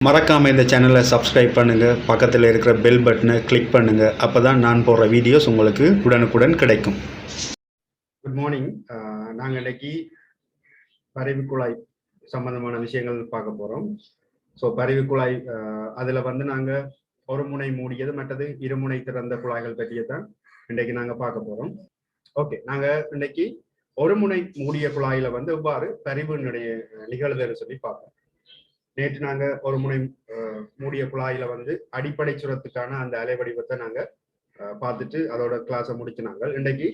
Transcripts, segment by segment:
மறக்காம இந்த சேனலை சப்ஸ்கிரைப் பண்ணுங்க, பக்கத்தில் இருக்கிற பெல் பட்டனை கிளிக் பண்ணுங்க. அப்பதான் நான் போடுற வீடியோஸ் உங்களுக்கு உடனுக்குடன் கிடைக்கும். Good morning. நாங்கள் இன்னைக்கு பரிவு குழாய் சம்பந்தமான விஷயங்கள் பார்க்க போறோம். ஸோ பரிவு குழாய் அதுல நாங்கள் ஒரு முனை மூடியது மற்றது இருமுனை திறந்த குழாய்கள் பற்றியதான் இன்றைக்கு நாங்கள் பார்க்க போறோம். ஓகே, நாங்கள் இன்னைக்கு ஒரு முனை மூடிய குழாயில எவ்வாறு பரிவு நிகழ்வுன்னு சொல்லி பார்ப்போம். நேற்று நாங்க ஒரு முனை மூடிய குழாயில அடிப்படை சுரத்துக்கான அந்த அலை வடிவத்தை நாங்க பார்த்துட்டு அதோட கிளாஸை முடிச்சு நாங்கள் இன்றைக்கு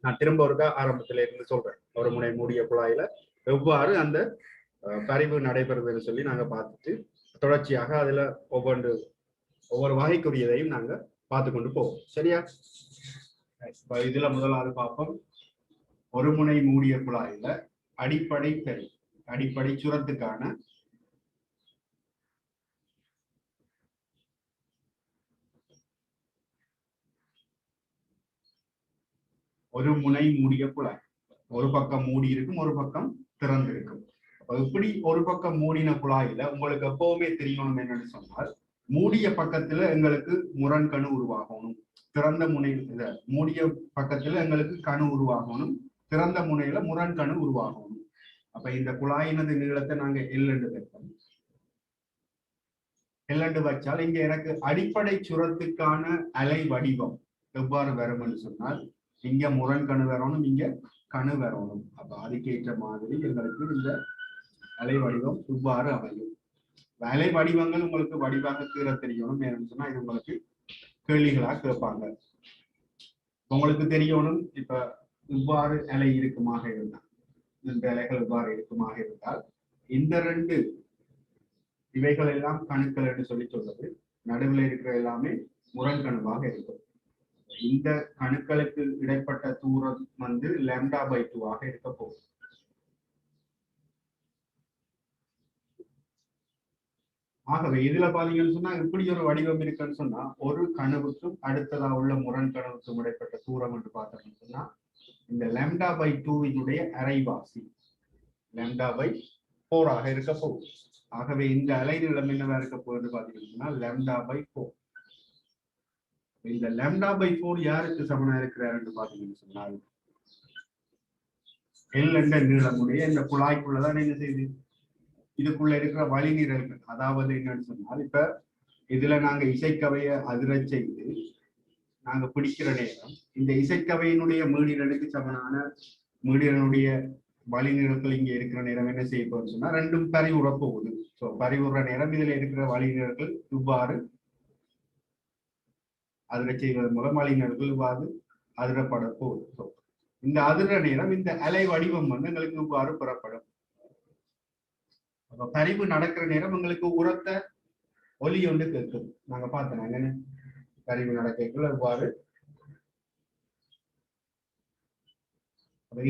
நான் திரும்ப ஒருக்கா ஆரம்பத்தில இருந்து சொல்றேன். ஒரு முனை மூடிய குழாயில எவ்வாறு அந்த பரிவு நடைபெறுதுன்னு சொல்லி நாங்க பார்த்துட்டு தொடர்ச்சியாக அதுல ஒவ்வொரு வகைக்குரியதையும் நாங்க பார்த்து கொண்டு போவோம். சரியா? இதுல முதலாவது பார்ப்போம். ஒரு முனை மூடிய குழாயில அடிப்படை சுரத்துக்கான ஒரு முனை மூடிய குழாய். ஒரு பக்கம் மூடி இருக்கும், ஒரு பக்கம் திறந்து இருக்கும். இப்படி ஒரு பக்கம் மூடின குழாயில உங்களுக்கு எப்பவுமே தெரியணும் என்னன்னு சொன்னால், மூடிய பக்கத்துல எங்களுக்கு முரண் கணு உருவாகணும். திறந்த முனையில மூடிய பக்கத்துல எங்களுக்கு கணு உருவாகணும், திறந்த முனையில முரண் கணு உருவாகணும். அப்ப இந்த குழாயினது நீளத்தை நாங்க எல்லண்டு வைப்போம். எல்லண்டு வச்சால் இங்க எனக்கு அடிப்படை சுரத்துக்கான அலை வடிவம் எவ்வாறு வரும்னு சொன்னால், இங்க முரண் கணு வரணும், இங்க கணு வரணும். அப்ப அதுக்கேற்ற மாதிரி எங்களுக்கு இந்த அலை வடிவம் இவ்வாறு அமையும். அலை வடிவங்கள் உங்களுக்கு வடிவாக கீழ தெரியணும். ஏன்னு சொன்னா இது உங்களுக்கு கேள்விகளா கேட்பாங்க. உங்களுக்கு தெரியணும், இப்ப இவ்வாறு அலை இருக்குமாக இருந்தால், இந்த அலைகள் இவ்வாறு இருக்குமாக இருந்தால், இந்த ரெண்டு இவைகள் எல்லாம் கணுக்கள் என்று சொல்லி சொல்றது, நடுவில் இருக்கிற எல்லாமே முரண்கணுவாக இருக்கும். இந்த கணுக்களுக்கு இடைப்பட்ட தூரம் λ/2 இருக்க போகுது. ஆகவே இதுல பாத்தீங்கன்னு சொன்னா இப்படி ஒரு வடிவம் இருக்குன்னு சொன்னா, ஒரு கணுவுக்கும் அடுத்ததா உள்ள முரண் கணுவுக்கும் இடைப்பட்ட தூரம் என்று பார்த்தோம்னு சொன்னா, இந்த λ/2 அரைவாசி λ/4 இருக்க போகுது. ஆகவே இந்த அலை நீளம் என்னவா இருக்க போகுது பாத்தீங்கன்னா λ/4. இந்த λ/4 யாருக்கு சமனா இருக்கிறார் என்று பாத்தீங்கன்னு சொன்னால், எல் என்ற நீளமுடைய இந்த குழாய்க்குள்ளதான் என்ன செய்யுது, இதுக்குள்ள இருக்கிற வழிநிரல்கள். அதாவது என்னன்னு சொன்னால், இப்ப இதுல நாங்க இசைக்கவையை அதிர செய்து நாங்க பிடிக்கிற நேரம், இந்த இசைக்கவையினுடைய மீடிரனுக்கு சமனான மீடிரனுடைய வழிநிரல்கள் இங்க இருக்கிற நேரம் என்ன செய்ய போகுதுன்னு சொன்னா, ரெண்டும் பரிவுற போகுது. ஸோ பரிவுற நேரம் இதுல இருக்கிற வழிநிரல்கள் இவ்வாறு அதிர செய்வதன் மூலம் வழிநிரல்கள் இவ்வாறு அதிரப்பட போகுது. இந்த அதிர நேரம் இந்த அலை வடிவம் எங்களுக்கு இவ்வாறு பெறப்படும். பரிவு நடக்கிற நேரம் எங்களுக்கு உரத்த ஒலி ஒன்று கேட்கும். நாங்க பார்த்தோம் என்னன்னு, பரிவு நடக்கக்குள்ள இவ்வாறு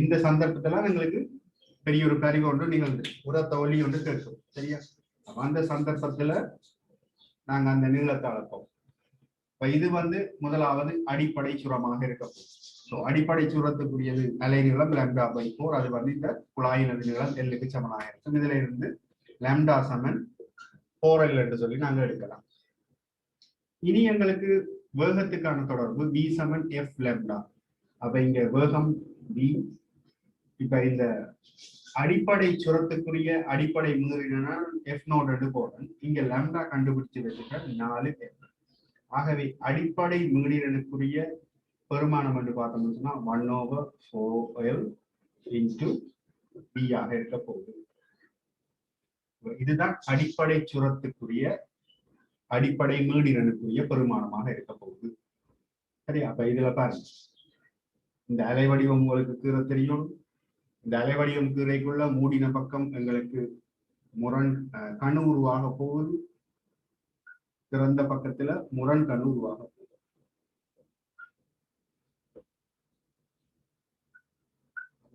இந்த சந்தர்ப்பத்துல எங்களுக்கு பெரிய ஒரு பரிவு ஒன்று நிகழ்ந்து உரத்த ஒலி ஒன்று கேட்கும். சரியா? அந்த சந்தர்ப்பத்துல நாங்க அந்த நீளத்தை அளப்போம். இப்ப இது முதலாவது அடிப்படை சுரமாக இருக்கும். ஸோ அடிப்படை சுரத்துக்குரியது அலை நீளம் λ/4. அது இந்த குழாயினது நீளம் எல்லுக்கு சமனாக இருக்கும். இதுல இருந்து λ சமன் 4L என்று சொல்லி நாங்க எடுக்கலாம். இனி எங்களுக்கு வேகத்துக்கான தொடர்பு v சமன் f⁴. அப்ப இங்க வேகம் v. இப்ப இந்த அடிப்படை சுரத்துக்குரிய அடிப்படை மீறினா f0 என்று போறேன். இங்க λ கண்டுபிடிச்சு வச்சுக்க 4F. ஆகவே அடிப்படை மீடிரனுக்குரிய பெருமானம் என்று பார்த்தோம்னு சொன்னா 1/4L into v ஆக இருக்க போகுது. இதுதான் அடிப்படை சுரத்துக்குரிய அடிப்படை மீடிரனுக்குரிய பெருமானமாக இருக்க போகுது. சரி, அப்ப இதுல பாருங்க, இந்த அலை வடிவம் உங்களுக்கு கீழே தெரியும். இந்த அலை வடிவம் கீழைக்குள்ள மூடின பக்கம் எங்களுக்கு முரண் கணு உருவாக போகுது, திறந்த பக்கத்துல முரண் கணு உருவாக போகுது.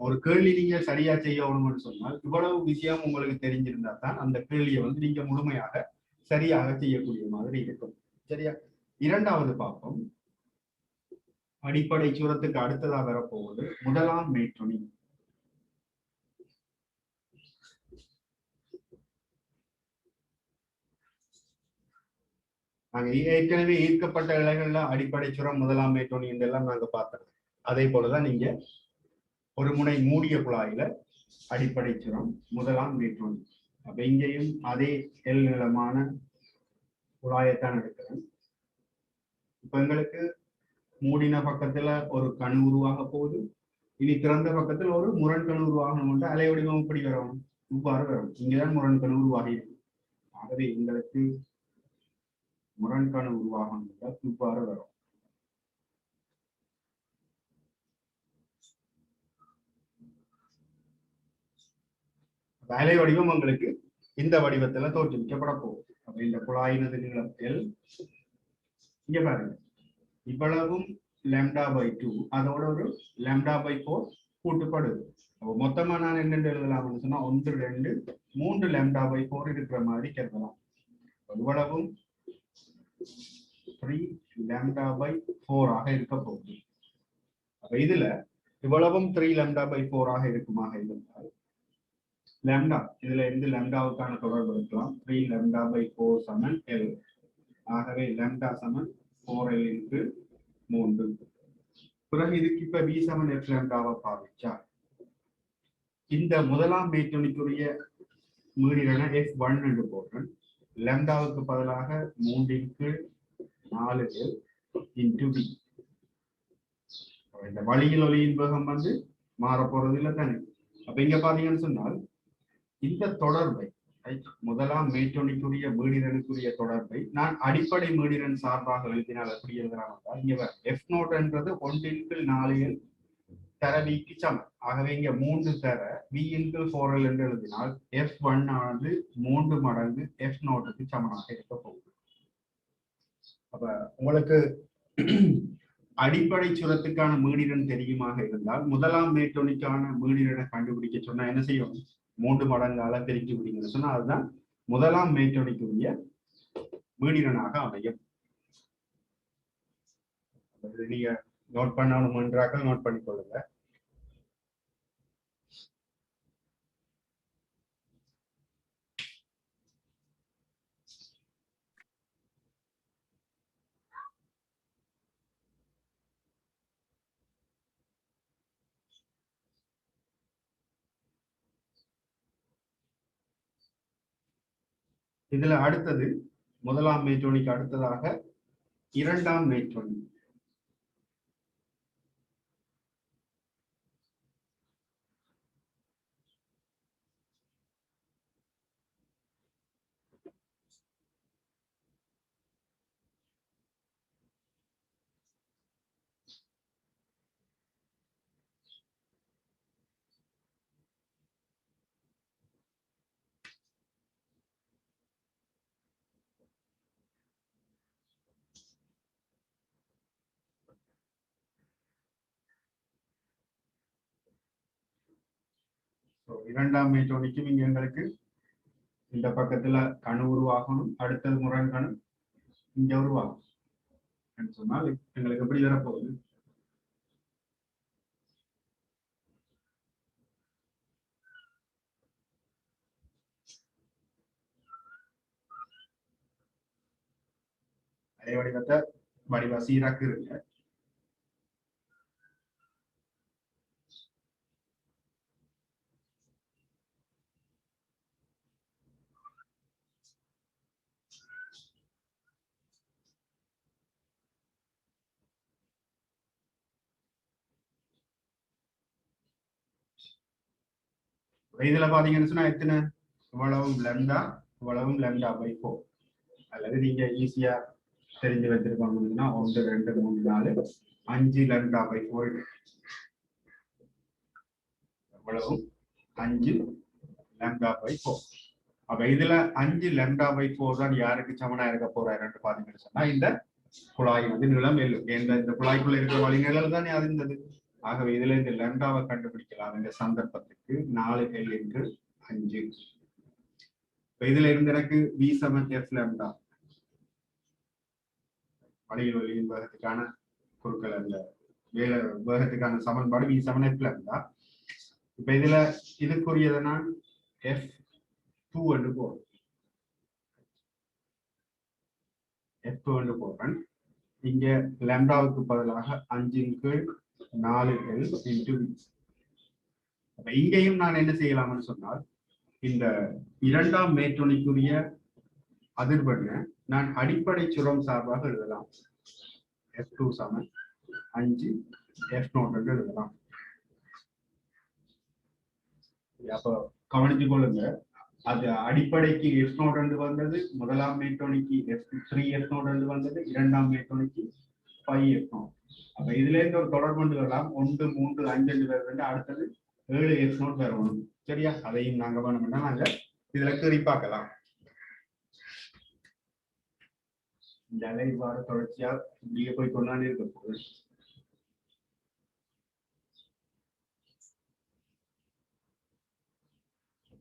ஒரு கேள்வி நீங்க சரியா செய்யணும்னு சொன்னால், இவ்வளவு விஷயம் உங்களுக்கு தெரிஞ்சிருந்தா தான் அந்த கேள்வியை நீங்க முழுமையாக சரியாக செய்யக்கூடிய மாதிரி இருக்கும். சரியா? இரண்டாவது பார்ப்போம். அடிப்படை சூரத்துக்கு அடுத்ததாக வரப்போவது முதலாம் மேற்றுணி. நாங்க ஏற்கனவே ஈர்க்கப்பட்ட இலைகள்ல அடிப்படை சுரம், முதலாம் மேட்டோனி என்றெல்லாம் நாங்க பார்த்தோம். அதே போலதான் நீங்க ஒரு முனை மூடிய குழாயில அடிப்படை சுரம், முதலாம் மேட்டோனி. அப்ப இங்கேயும் அதே எல் நீளமான குழாயத்தான் எடுக்கிறேன். இப்ப எங்களுக்கு மூடின பக்கத்துல ஒரு கணு உருவாக போகுது. இனி திறந்த பக்கத்தில் ஒரு முரண்கணு உருவாகணும். அலை வடிவம் இப்படி வரும், இவ்வாறு வரும். இங்கதான் முரண்கணு உருவாகி இருக்கு. ஆகவே எங்களுக்கு முரண்கணு உருவாகணும் இவ்வாறு வரும். அலை வடிவம் உங்களுக்கு இந்த வடிவத்துல தோற்றுவிக்கப்பட போகுது. அப்ப இந்த குழாயினது நீளத்தில் இங்க பாருங்க, இவ்வளவும் λ/2, அதோட ஒரு λ/4 கூட்டுப்படுது. அப்போ மொத்தமா நான் என்னென்று எழுதலாம்னு சொன்னா 1, 2, 3 λ/4 இருக்கிற மாதிரி கருதலாம். இவ்வளவும் 3 λ/4 ஆக இருக்க போகுது. அப்ப இதுல இவ்வளவும் 3 λ/4 ஆக இருக்குமாக இருந்தால் λ, இதுல இருந்து λவுக்கான தொடர்பு இருக்கலாம். 3 λ/4 சமன் L. ஆகவே λ சமன் 4L இன்டு 3. பிறகு இதுக்கு இப்ப V சமன் F λவை பாவிச்சா இந்த முதலாம் மேட்டோனிக்குரிய மீடியன F1 என்று போடுறேன். λவுக்கு பதிலாக 3/4L இன்டு V. இந்த வழியில் ஒளியின் வேகம் வந்து மாறப்போறது இல்லை தானே. அப்ப இங்க பாத்தீங்கன்னு சொன்னால் இந்த தொடர்பை, முதலாம் மேட்டோனிக்குரிய மீடியனுக்குரிய தொடர்பை நான் அடிப்படை மீடியன் சார்பாக எழுதினால் எப்படி எழுதலாம் என்றால், இங்க F0 என்றது 1/4L தர Vக்கு சமம். ஆகவே இங்க 3 தர V/4L என்று எழுதினால் F1 ஆனது 3 மடங்கு F0க்கு சமனாக இருக்க போகுது. அப்ப உங்களுக்கு அடிப்படை சுரத்துக்கான மீடியன் தெரியுமாக இருந்தால் முதலாம் மேட்டோனிக்கான மீடியனை கண்டுபிடிக்க சொன்னா என்ன செய்யும்? 3 மடங்கால பிரித்து விடுங்கன்னு சொன்னா அதுதான் முதலாம் மேட்டோனிக்குரிய மீடியனாக அமையும். நீங்க நோட் பண்ணணும் என்றாக்கள் நோட் பண்ணிக்கொள்ளுங்க. இதுல அடுத்தது முதலாம் மேட்டோனிக்கு அடுத்ததாக இரண்டாம் மேட்டோனி. இரண்டாம் மேட்டோனிக்கும் இங்க எங்களுக்கு இந்த பக்கத்துல கணு உருவாகணும், அடுத்தது முரண்கணு இங்க உருவாகும் சொன்னால் எங்களுக்கு எப்படி வரப்போகுது? அதே வடிவத்தை வடிவ சீராக்கு இருக்கு. இதுல பாத்தீங்கன்னு சொன்னா எத்தனை? இவ்வளவும் லெம்டா, இவ்வளவும் λ/4. அல்லது நீங்க ஈஸியா தெரிஞ்சு வச்சிருக்கோம்னா 1, 2, 3, 4, 5 λ/4. இவ்வளவும் 5 λ/4. அப்ப இதுல 5 λ/4 தான் யாருக்கு சமனா இருக்க போறாருன்னு பாத்தீங்கன்னு சொன்னா இந்த குழாய் வந்து நிலம் இந்த குழாய்க்குள்ள இருக்கிற வழி நிழல் தானே அறிந்தது. ஆகவே இதுல இந்த லெம்டாவை கண்டுபிடிக்கலாம். இந்த சந்தர்ப்பத்துக்கு 4L என்று 5. இதுல இருந்து எனக்கு V சமன் F λ, வழியில் ஒளியின் வேகத்துக்கான குறுக்கள் அல்ல வேலை வேகத்துக்கான சமன்பாடு V சமன் F λ. இப்ப இதுல இதுக்குரியதை நான் F2 என்று போடுறேன். F2 என்று போடுறேன். இங்க லாம்டாவுக்கு பதிலாக 5/4L இன்டு V. அப்ப இங்கேயும் நான் என்ன செய்யலாம்னு சொன்னால், இந்த இரண்டாம் மேற்றுணிக்குரிய அதிர்வெண்ணை நான் அடிப்படை சுரம் சார்பாக எழுதலாம். F2 சமன் 5 F0 என்று எழுதலாம். அப்ப கவனித்துக் கொள்ளுங்க, அது அடிப்படைக்கு F0 என்று வந்தது, முதலாம் மேட்டோனிக்கு F3 F0 என்று வந்தது, இரண்டாம் மேட்டோனிக்கு 5 F0. அப்ப இதுல இருந்து ஒரு தொடர்பு வரலாம். 1 3 5 என்று வருது, அடுத்தது 7 F0 வரணும். சரியா? அதையும் நாங்க வேணும்னா நாங்க இதுல குறிப்பாக்கலாம். இந்த அலை இவ்வாறு தொடர்ச்சியா இப்படியே போய் கொண்டாடி இருக்க போகுது.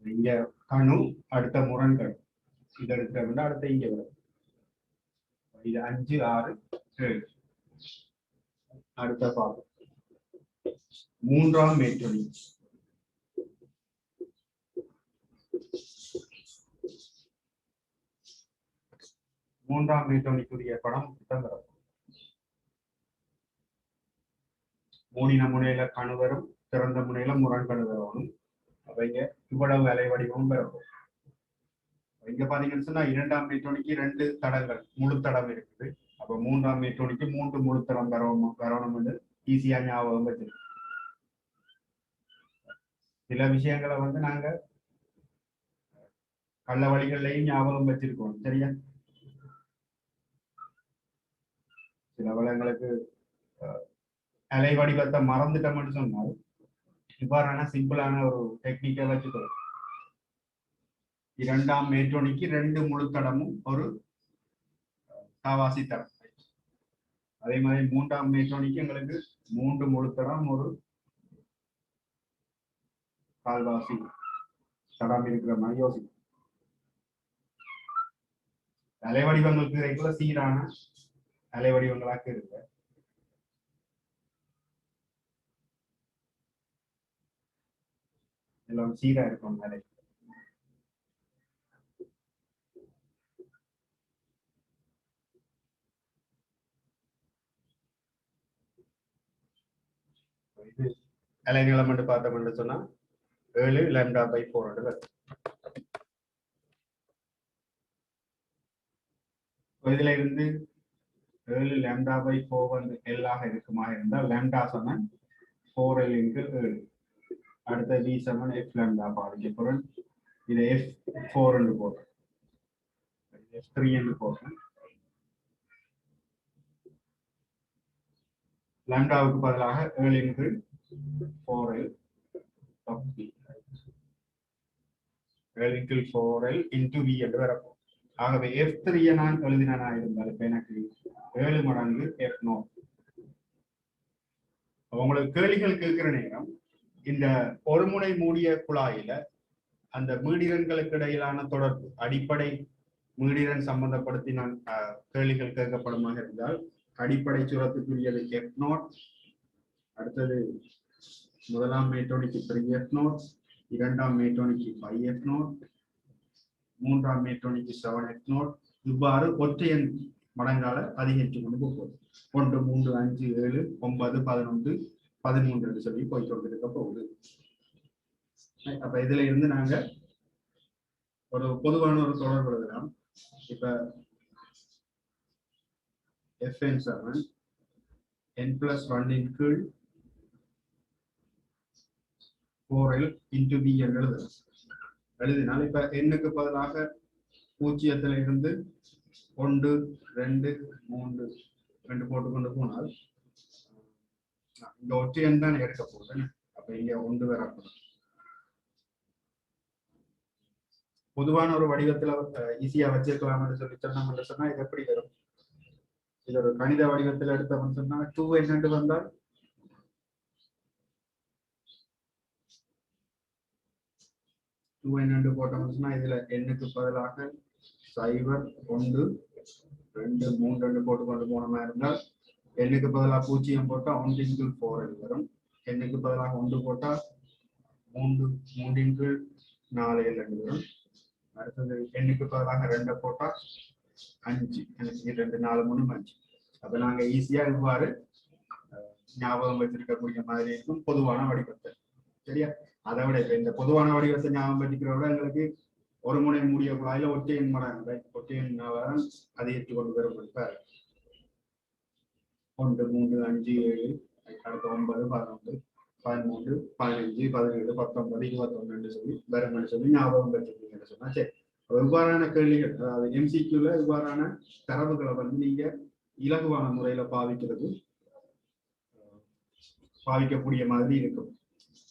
இங்க கணு, அடுத்த முரண்கள், இது எடுக்கிறோம்னா அடுத்த இங்க வரும். இது 5 6 7. அடுத்த பாகம் மூன்றாம் மேற்றொலி. மூன்றாம் மேற்றொலிக்குரிய படம் வரும். மூடின முனையில கணு வரும், திறந்த முனையில முரண்கணு வரணும். அப்ப இங்க இவ்வளவு அலை வடிவம் பெறும். இங்க பாத்தீங்கன்னு சொன்னா இரண்டாம் மேற்றொலிக்கு 2 தடங்கள் முழு தடம் இருக்குது. அப்ப மூன்றாம் மேற்றொலிக்கு 3 முழு தடம் வரணும் ஈஸியா ஞாபகம் வச்சிருக்கு. சில விஷயங்களை நாங்க கள்ள வழிகள்லையும் ஞாபகம் வச்சிருக்கோம். சரியா? சில வளங்களுக்கு அலை வடிவத்தை மறந்துட்டோம்னு சொன்னால் இவ்வாறான சிம்பிளான ஒரு டெக்னிக்கை வச்சுக்கிறோம். இரண்டாம் மேற்றொலிக்கு 2 முழு தடமும் ஒரு காவாசி தடம். அதே மாதிரி மூன்றாம் மேற்றொலிக்கு எங்களுக்கு 3 முழு தடம் ஒரு கால்வாசி தடம் இருக்கிற மாதிரி யோசிக்கும். அலை வடிவங்களுக்கு கிடைக்கிற சீரான அலை வடிவங்களாக இருக்கு. எல்லாம் சீரா இருக்கும் அலை. இது அலை நீளம் என்று பார்த்தோம்னு சொன்னா 7 λ/4. இதுல இருந்து 7 λ/4 எல்லாக இருக்குமா இருந்தால் லாம்டா சமன் 4L × 7. அடுத்த V சமன் F λ பாதிக்கப்படும். இதை F4 என்று போடுறேன், F3 என்று போடுறேன். லாம்டாவுக்கு பதிலாக 7 × 4L 7 × 4L × V என்று வரப்போம். ஆகவே F3 நான் எழுதினா இருந்தால் இப்ப எனக்கு 7 மடங்கு F0. உங்களுக்கு கேள்விகள் கேட்கிற நேரம் இந்த ஒரு முனை மூடிய குழாயில அந்த மீடிரன்களுக்கு இடையிலான தொடர்பு, அடிப்படை மீடிரன் சம்பந்தப்படுத்தி நான் கேள்விகள் கேட்கப்படுமாக இருந்தால் அடிப்படை சுரத்துக்குரியது F0, அடுத்தது முதலாம் மேட்டோனிக்கு 3F0, இரண்டாம் மேட்டோனிக்கு 5F0, மூன்றாம் மேட்டோனிக்கு 7F0. இவ்வாறு ஒற்றையன் மடங்கால அதிகரித்து கொண்டு போகுது. 1 3 5 7 9 11 13 என்று சொல்லி போய்கொண்டிருக்க போகுது. அப்ப இதுல இருந்து நாங்க ஒரு பொதுவான ஒரு தொடர்பு எழுதலாம். இப்ப Fn7 n+1 ன் கீழ் 4L × V என்று எழுதினால் இப்ப எண்ணுக்கு பதிலாக 0 இருந்து 1 2 3 2 போட்டுக்கொண்டு போனால் இந்த ஒற்றையன் தான் எடுக்க போகுது. அப்ப இங்க 1 வரப்படும். பொதுவான ஒரு வடிவத்துல ஈஸியா வச்சிருக்கலாம்னு சொல்லி சொன்னா இது எப்படி வரும்? இது ஒரு கணித வடிவத்தில் எடுத்தோம்னு சொன்னா 2 என்னண்டு வந்தால் 2 என்னண்டு போட்டோம்னு சொன்னா இதுல எண்ணுக்கு பதிலாக 0 1 2 3 போட்டுக்கொண்டு போன மாதிரி இருந்தால் எண்ணுக்கு பதிலாக 0 போட்டா 1 × 4L வரும். எண்ணுக்கு பதிலாக 1 போட்டா 3 × 4L வரும். அடுத்தது எண்ணுக்கு பதிலாக 2 போட்டா 5 எனக்கு 2 4 3 5. அப்ப நாங்க ஈஸியா இவ்வாறு ஞாபகம் வச்சிருக்கக்கூடிய மாதிரி இருக்கும் பொதுவான வடிவத்தை. சரியா? அதை விட இப்ப இந்த பொதுவான வடிவத்தை ஞாபகம் வச்சுக்கிறத விட எங்களுக்கு ஒரு முனை மூடிய குழாயில ஒற்றையின் மரம் ஒற்றையின் அதை ஏற்று கொண்டு வரும். இப்ப 1 3 5 7 அடுத்து 9 11 13 15 17 19 21 சொல்லி வரும் சொல்லி ஞாபகம் வச்சிருக்கீங்கன்னு சொன்னா சரி. இவ்வாறான கேள்விகள், அதாவது எம்சிக்யூல இவ்வாறான தரவுகளை வந்து நீங்க இலகுவான முறையில பாவிக்கக்கூடிய மாதிரி இருக்கும்.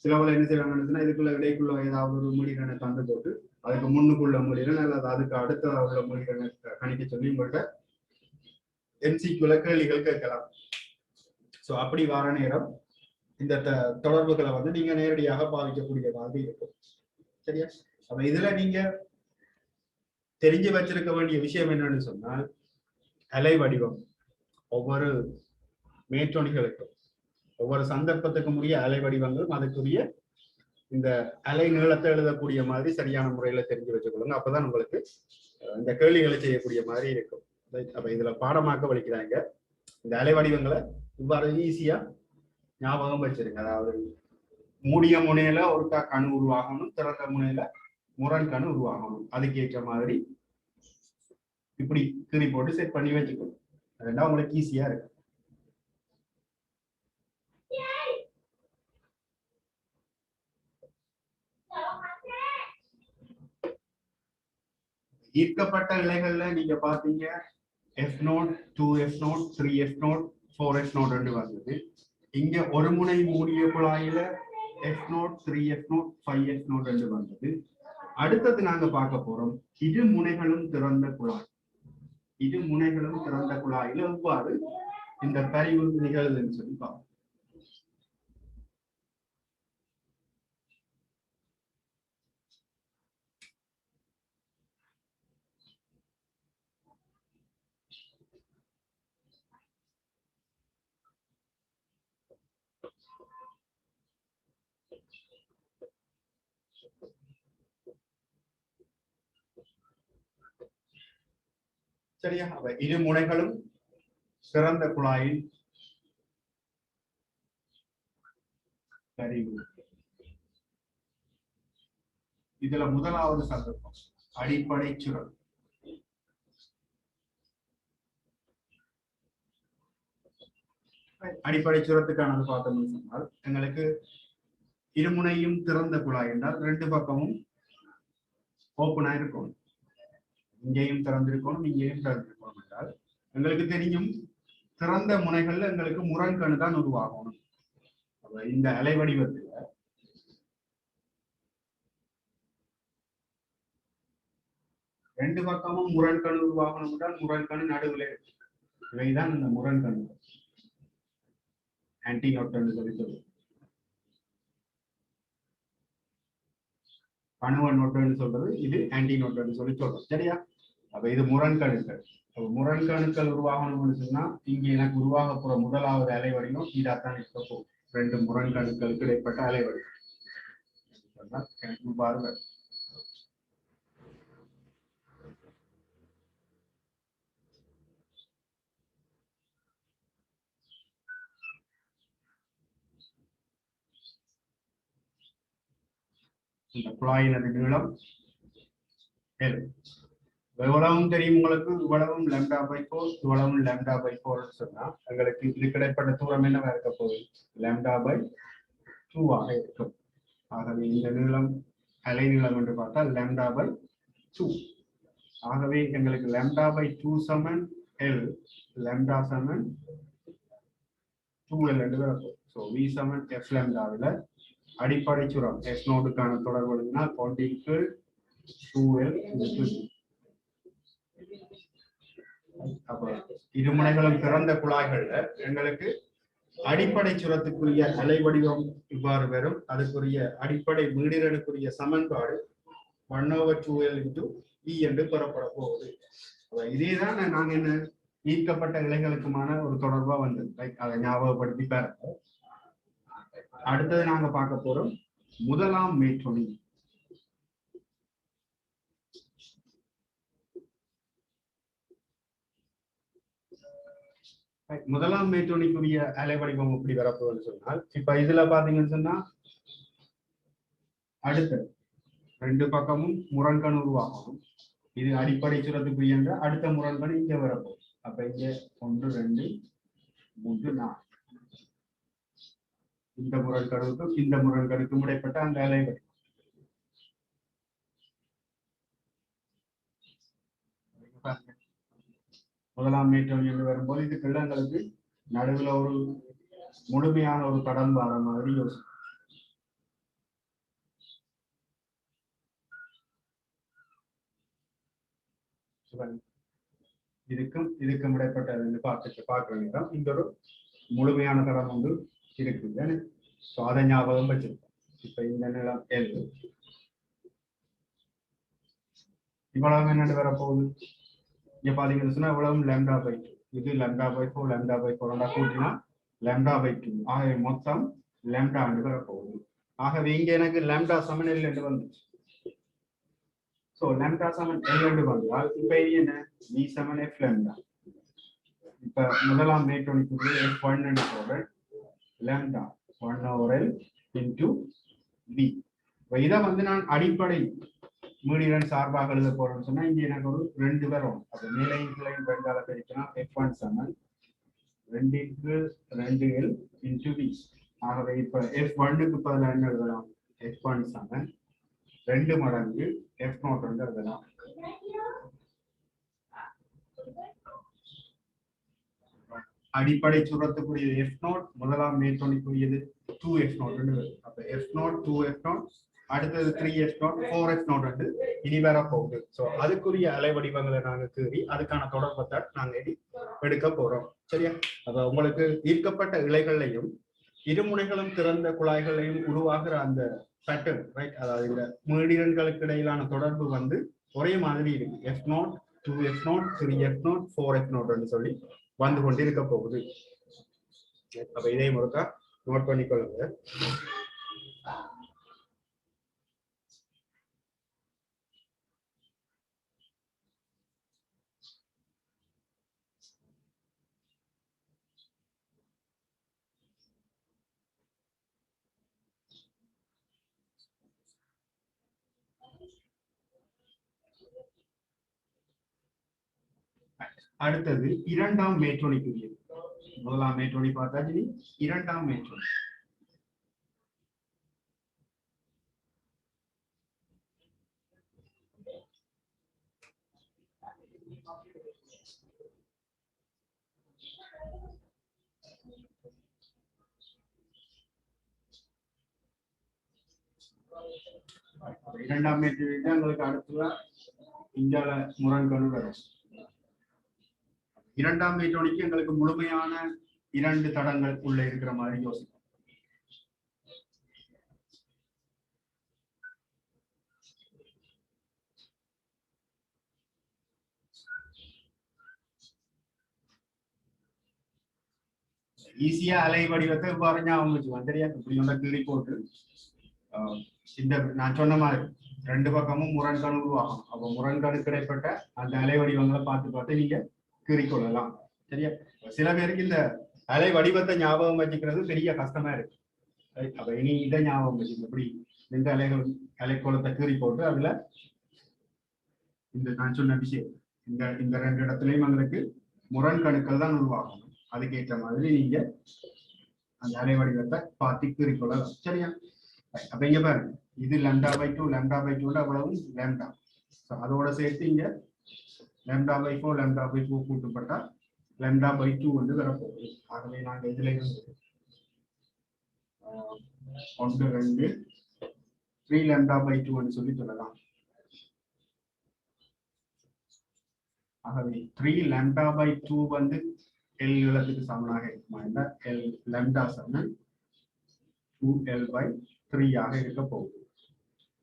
சிலவளை என்ன செய்வாங்கன்னா இதுக்குள்ள இடைக்குள்ள ஏதாவது ஒரு மொழிகளை தந்து போட்டு அதுக்கு முன்னுக்குள்ள மொழிகள் அல்லது அதுக்கு அடுத்த உள்ள மொழிகளை கணிக்க சொல்லி உங்கள்கிட்ட எம்சிக்யூல கேள்விகள் கேட்கலாம். ஸோ அப்படி வர நேரம் இந்த தொடர்புகளை வந்து நீங்க நேரடியாக பாவிக்கக்கூடிய மாதிரி இருக்கும். சரியா? அப்ப இதுல நீங்க தெரிஞ்சு வச்சிருக்க வேண்டிய விஷயம் என்னன்னு சொன்னால், அலை வடிவம் ஒவ்வொரு மேற்றொணிகளுக்கும் ஒவ்வொரு சந்தர்ப்பத்துக்கும் உரிய அலை வடிவங்களும் அதுக்குரிய இந்த அலை நீளத்தை எழுதக்கூடிய மாதிரி சரியான முறையில தெரிஞ்சு வச்சுக்கொள்ளுங்க. அப்பதான் உங்களுக்கு இந்த கேள்விகளை செய்யக்கூடிய மாதிரி இருக்கும். அப்ப இதுல பாடமாக்க வலிக்கிறாங்க. இந்த அலை வடிவங்களை இவ்வாறு ஈஸியா ஞாபகம் வச்சிருங்க. அதாவது மூடிய முனையில ஒரு கணு உருவாகணும், திறந்த முனையில முரண் கணு உருவாகணும். அதுக்கேற்ற மாதிரி இப்படி கீறி போட்டு செட் பண்ணி வச்சுக்கணும். அதெல்லாம் உங்களுக்கு ஈஸியா இருக்கு. ஈர்க்கப்பட்ட இலைகள்ல நீங்க பாத்தீங்க F0, 2F0, 3F0, 4F0 வந்தது. இங்க ஒரு முனை மூடிய குழாயில F0, 3F0, 5F0 வந்தது. அடுத்தது நாங்க பார்க்க போறோம் இரு முனைகளும் திறந்த குழாய். இரு முனைகளும் திறந்த குழாயில எவ்வாறு இந்த பரிவு நிகழ்வுன்னு சொல்லி பார்ப்போம். சரியா? இரு முனைகளும் திறந்த குழாயில் பரிவு. இதுல முதலாவது சந்தர்ப்பம் அடிப்படை சுரம். அடிப்படை சுரத்துக்கானது பார்த்தோம்னு சொன்னால், எங்களுக்கு இருமுனையும் திறந்த குழாய் என்றால் ரெண்டு பக்கமும் ஓப்பனா இருக்கும். இங்கேயும் திறந்திருக்கணும், இங்கேயும் திறந்திருக்கணும் என்றால் எங்களுக்கு தெரியும் திறந்த முனைகள்ல எங்களுக்கு முரண்கணு தான் உருவாகணும். இந்த அலை வடிவத்துல ரெண்டு பக்கமும் முரண்கணு உருவாகணும் என்றால் முரண்கணு நடுவில் இருக்கு. இவைதான் இந்த முரண்கணு ஆன்டிநோட்னு சொல்லி சொல்லுவோம். கணுவ நோட்டுன்னு சொல்றது இது ஆன்டிநோட்னு சொல்லி சொல்றோம். சரியா? அப்ப இது முரண்கணுக்கள். முரண்கணுக்கள் உருவாகணும்னு சொன்னா இங்க எனக்கு உருவாக போற முதலாவது அலை வடிவம் இதாத்தான் இருக்க போகும். ரெண்டு முரண்கணுக்களுக்கு இடைப்பட்ட அலை வடிவம் எனக்கு பாருங்க. இந்த குழாயினது நீளம் L. இவ்வளவும் தெரியும் உங்களுக்கு. இவ்வளவும் λ/4, இவ்வளவும் λ/4 சொன்னா எங்களுக்கு இது கிடைப்பட்ட தூரம் என்னவா இருக்க போகுது? λ/2 ஆக இருக்கும். ஆகவே இந்த நீளம் அலை நீளம் என்று பார்த்தால் λ/2. ஆகவே எங்களுக்கு λ/2 சமன் L, λ சமன் 2L என்று வரப்போம். ஸோ V சமன் F λ அடிப்படை சுரம் S நோடுக்கான தொடர்பு எழுதினால் 2L. அப்ப இருமுனைகளும் திறந்த குழாய்கள்ல எங்களுக்கு அடிப்படை சுரத்துக்குரிய அலை வடிவம் இவ்வாறு வரும். அதுக்குரிய அடிப்படை மீடிரனுக்குரிய சமன்பாடு 1/2L × E என்று பெறப்பட போகுது. இதேதான் நாங்க என்ன ஈர்க்கப்பட்ட இலைகளுக்குமான ஒரு தொடர்பா வந்தது. அதை ஞாபகப்படுத்தி பாருங்க. அடுத்தது நாங்க பார்க்க போறோம் முதலாம் மேற்றொணி. முதலாம் மேற்றோனிக்குரிய அலை வடிவம் எப்படி வரப்போகுதுன்னு சொன்னால் இப்ப இதுல பாத்தீங்கன்னு சொன்னா அடுத்த ரெண்டு பக்கமும் முரண்கண் உருவாகும். இது அடிப்படை சுரத்துக்குரிய என்ற அடுத்த முரண்கண் இங்க வரப்போகுது. அப்ப இங்க 1 2 3 4 இந்த முரண்கணுக்கும் இந்த முரண்கணுக்கும் இடைப்பட்ட அந்த அலை வடிவம். முதலாம் மேற்றோனி என்று வரும்போது இது கிள்ளங்களுக்கு நடுவில் ஒரு முழுமையான ஒரு கடன் பார மாதிரி யோசிக்கும். இதுக்கும் இடைப்பட்ட பார்க்கிற நேரம் இந்த ஒரு முழுமையான தடம் ஒன்று இருக்குது. அதை ஞாபகம் வச்சிருக்கோம். இப்ப இந்த நிலம் இவ்வளவு என்னென்னு வரப்போகுது. இங்க பாத்தீங்கன்னு சொன்னா இவ்வளவு λ/2. இது λ/4 λ/4 கூட்டினா λ/2. ஆகவே மொத்தம் λ வரப்போகுது. ஆகவே இங்க எனக்கு λ சமநிலை என்று வந்துச்சு. சோ λ சமன் L என்று வந்தால் இப்ப என்ன V சமன் F λ. இப்ப முதலாம் மேற்றோனிக்குரிய F1 என்று சொல்றேன் λ 1/L into V. இதை வந்து நான் அடிப்படை மீடியன் சார்பாக எழுத போறேன்னு சொன்னா இங்க எனக்கு ஒரு 2 வரும். அப்ப மேலையும் கீழையும் 2ஆல பெருக்கினா F1 சமன் 2/2L into V. ஆகவே இப்ப F1க்கு பதிலா என்ன எழுதலாம்? F1 சமன் 2 மடங்கு F0 என்று எழுதலாம். அடிப்படை சுரத்துக்குரிய F0 முதலாம் மேற்றோனிக்குரியது 2F0 என்று வரும். அப்ப F0 2F0 அடுத்தது 3F0 4F0 என்று இனி வர போகுது. சோ அதுக்குரிய அலை வடிவங்களை நாங்க கீறி அதுக்கான தொடர்பத்தை நாங்க எடுக்க போறோம். சரியா? அப்ப உங்களுக்கு ஈர்க்கப்பட்ட இழைகளையும் இருமுனைகளும் திறந்த குழாய்களையும் உருவாகிற அந்த பேட்டர்ன் ரைட், அதாவது இந்த மீடியன்களுக்கு இடையிலான தொடர்பு வந்து ஒரே மாதிரி இருக்கு. F0 2F0 3F0 4F0 சொல்லி வந்து கொண்டு இருக்க போகுது. அப்ப இதே முறைக்கா நோட் பண்ணிக்கொள்ளுங்க. அடுத்தது இரண்டாம் மேற்றோனிக்குரியது. முதலாம் மேற்றோனி பார்த்தாச்சு, இரண்டாம் மேற்றோனி. இரண்டாம் மேற்றோனி உங்களுக்கு அடுத்ததான் இந்தியால முரண்கணு வரும். இரண்டாம் மேற்றோனிக்கு எங்களுக்கு முழுமையான 2 தடங்கள் உள்ள இருக்கிற மாதிரி யோசிக்கும். ஈஸியா அலை வடிவத்தை இவ்வாறு ஞாபகம் வச்சுக்கலாம். சரியா? இப்படி ஒன்றை கிளி போட்டு இந்த நான் சொன்ன மாதிரி 2 பக்கமும் முரண்கணு உருவாகும். அப்போ முரண்கணுக்கு இடைப்பட்ட அந்த அலை வடிவங்களை பார்த்து நீங்க கீறிக்கொள்ளலாம். சரியா? சில பேருக்கு இந்த அலை வடிவத்தை ஞாபகம் வச்சுக்கிறது பெரிய கஷ்டமா இருக்கு. அப்ப இனி இதை ஞாபகம் வச்சுக்கணும். எப்படி இந்த அலைக்கோளத்தை கீறி போட்டு அதுல இந்த நான் சொன்ன விஷயம் இந்த 2 இடத்துலயும் எங்களுக்கு முரண்கணுக்கள் தான் உருவாகும். அதுக்கேற்ற மாதிரி நீங்க அந்த அலை வடிவத்தை பார்த்து கீறிக்கொள்ளலாம். சரியா? அப்ப இங்க பாருங்க, இது λ/2 λ/2 அவ்வளவு λ. அதோட சேர்த்து இங்க λ/4 λ/4 கூட்டப்பட்டா λ/2 வந்து வரப்போகுது. ஆகவே நாங்க இதுல இருந்து 1 2 3 λ/2 சொல்லி சொல்லலாம். ஆகவே 3 λ/2 வந்து L நீளத்துக்கு சமனாக இருக்குமா என்றால் λ சமன் 2L/3 ஆக இருக்க போகுது.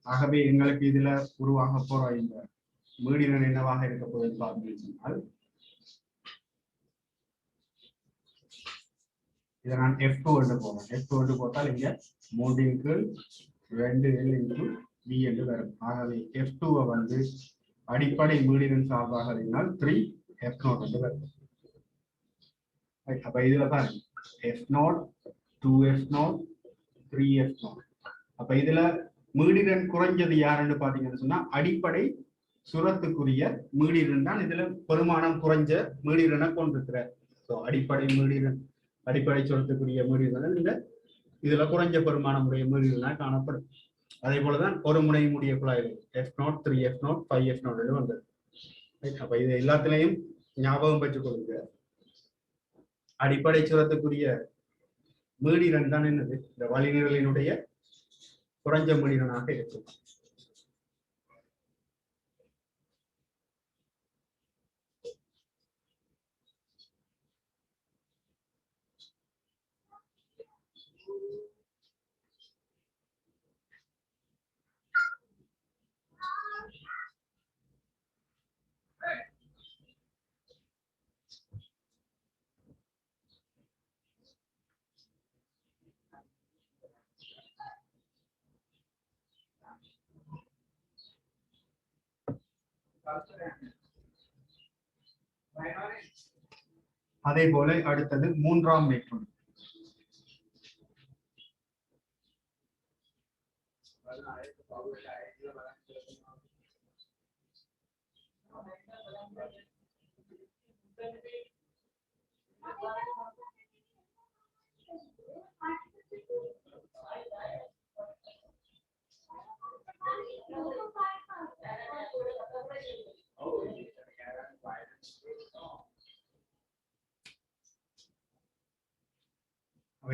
ஆகவே எங்களுக்கு இதுல உருவாக போற இந்த மீடியன் என்னவாக இருக்க போகுதுன்னு பார்த்தீங்கன்னா இதை நான் F2 என்று போறேன். F2 என்று போட்டால் இங்க 3/2L into V என்று வரும். ஆகவே F2 வந்து அடிப்படை மீடியன் சார்பாக இருந்தால் 3F0 என்று வரும். அப்ப இதுல பாருங்க F0 2F0 3F0. அப்ப இதுல மீடிரன் குறைஞ்சது யாருன்னு பாத்தீங்கன்னு சொன்னா அடிப்படை சுரத்துக்குரிய மீடிரன் தான் இதுல பெருமானம் குறைஞ்ச மீடிரனை கொண்டிருக்கிற. அடிப்படை சுரத்துக்குரிய மீடிரன் இந்த இதுல குறைஞ்ச பெருமானமுடைய மீடிரனா காணப்படும். அதே போலதான் ஒரு முனை மூடிய குழாயில் F0 3F0 5F0 வந்தது. அப்ப இது எல்லாத்திலையும் ஞாபகம் பெற்றுக் கொள்ளுங்க. அடிப்படை சுரத்துக்குரிய மீடிரன் தான் என்னது இந்த வழிநிரலினுடைய குறைஞ்ச மீடிரனாக இருக்கும். அதே போல அடுத்தது மூன்றாம் மேற்கொண்டு.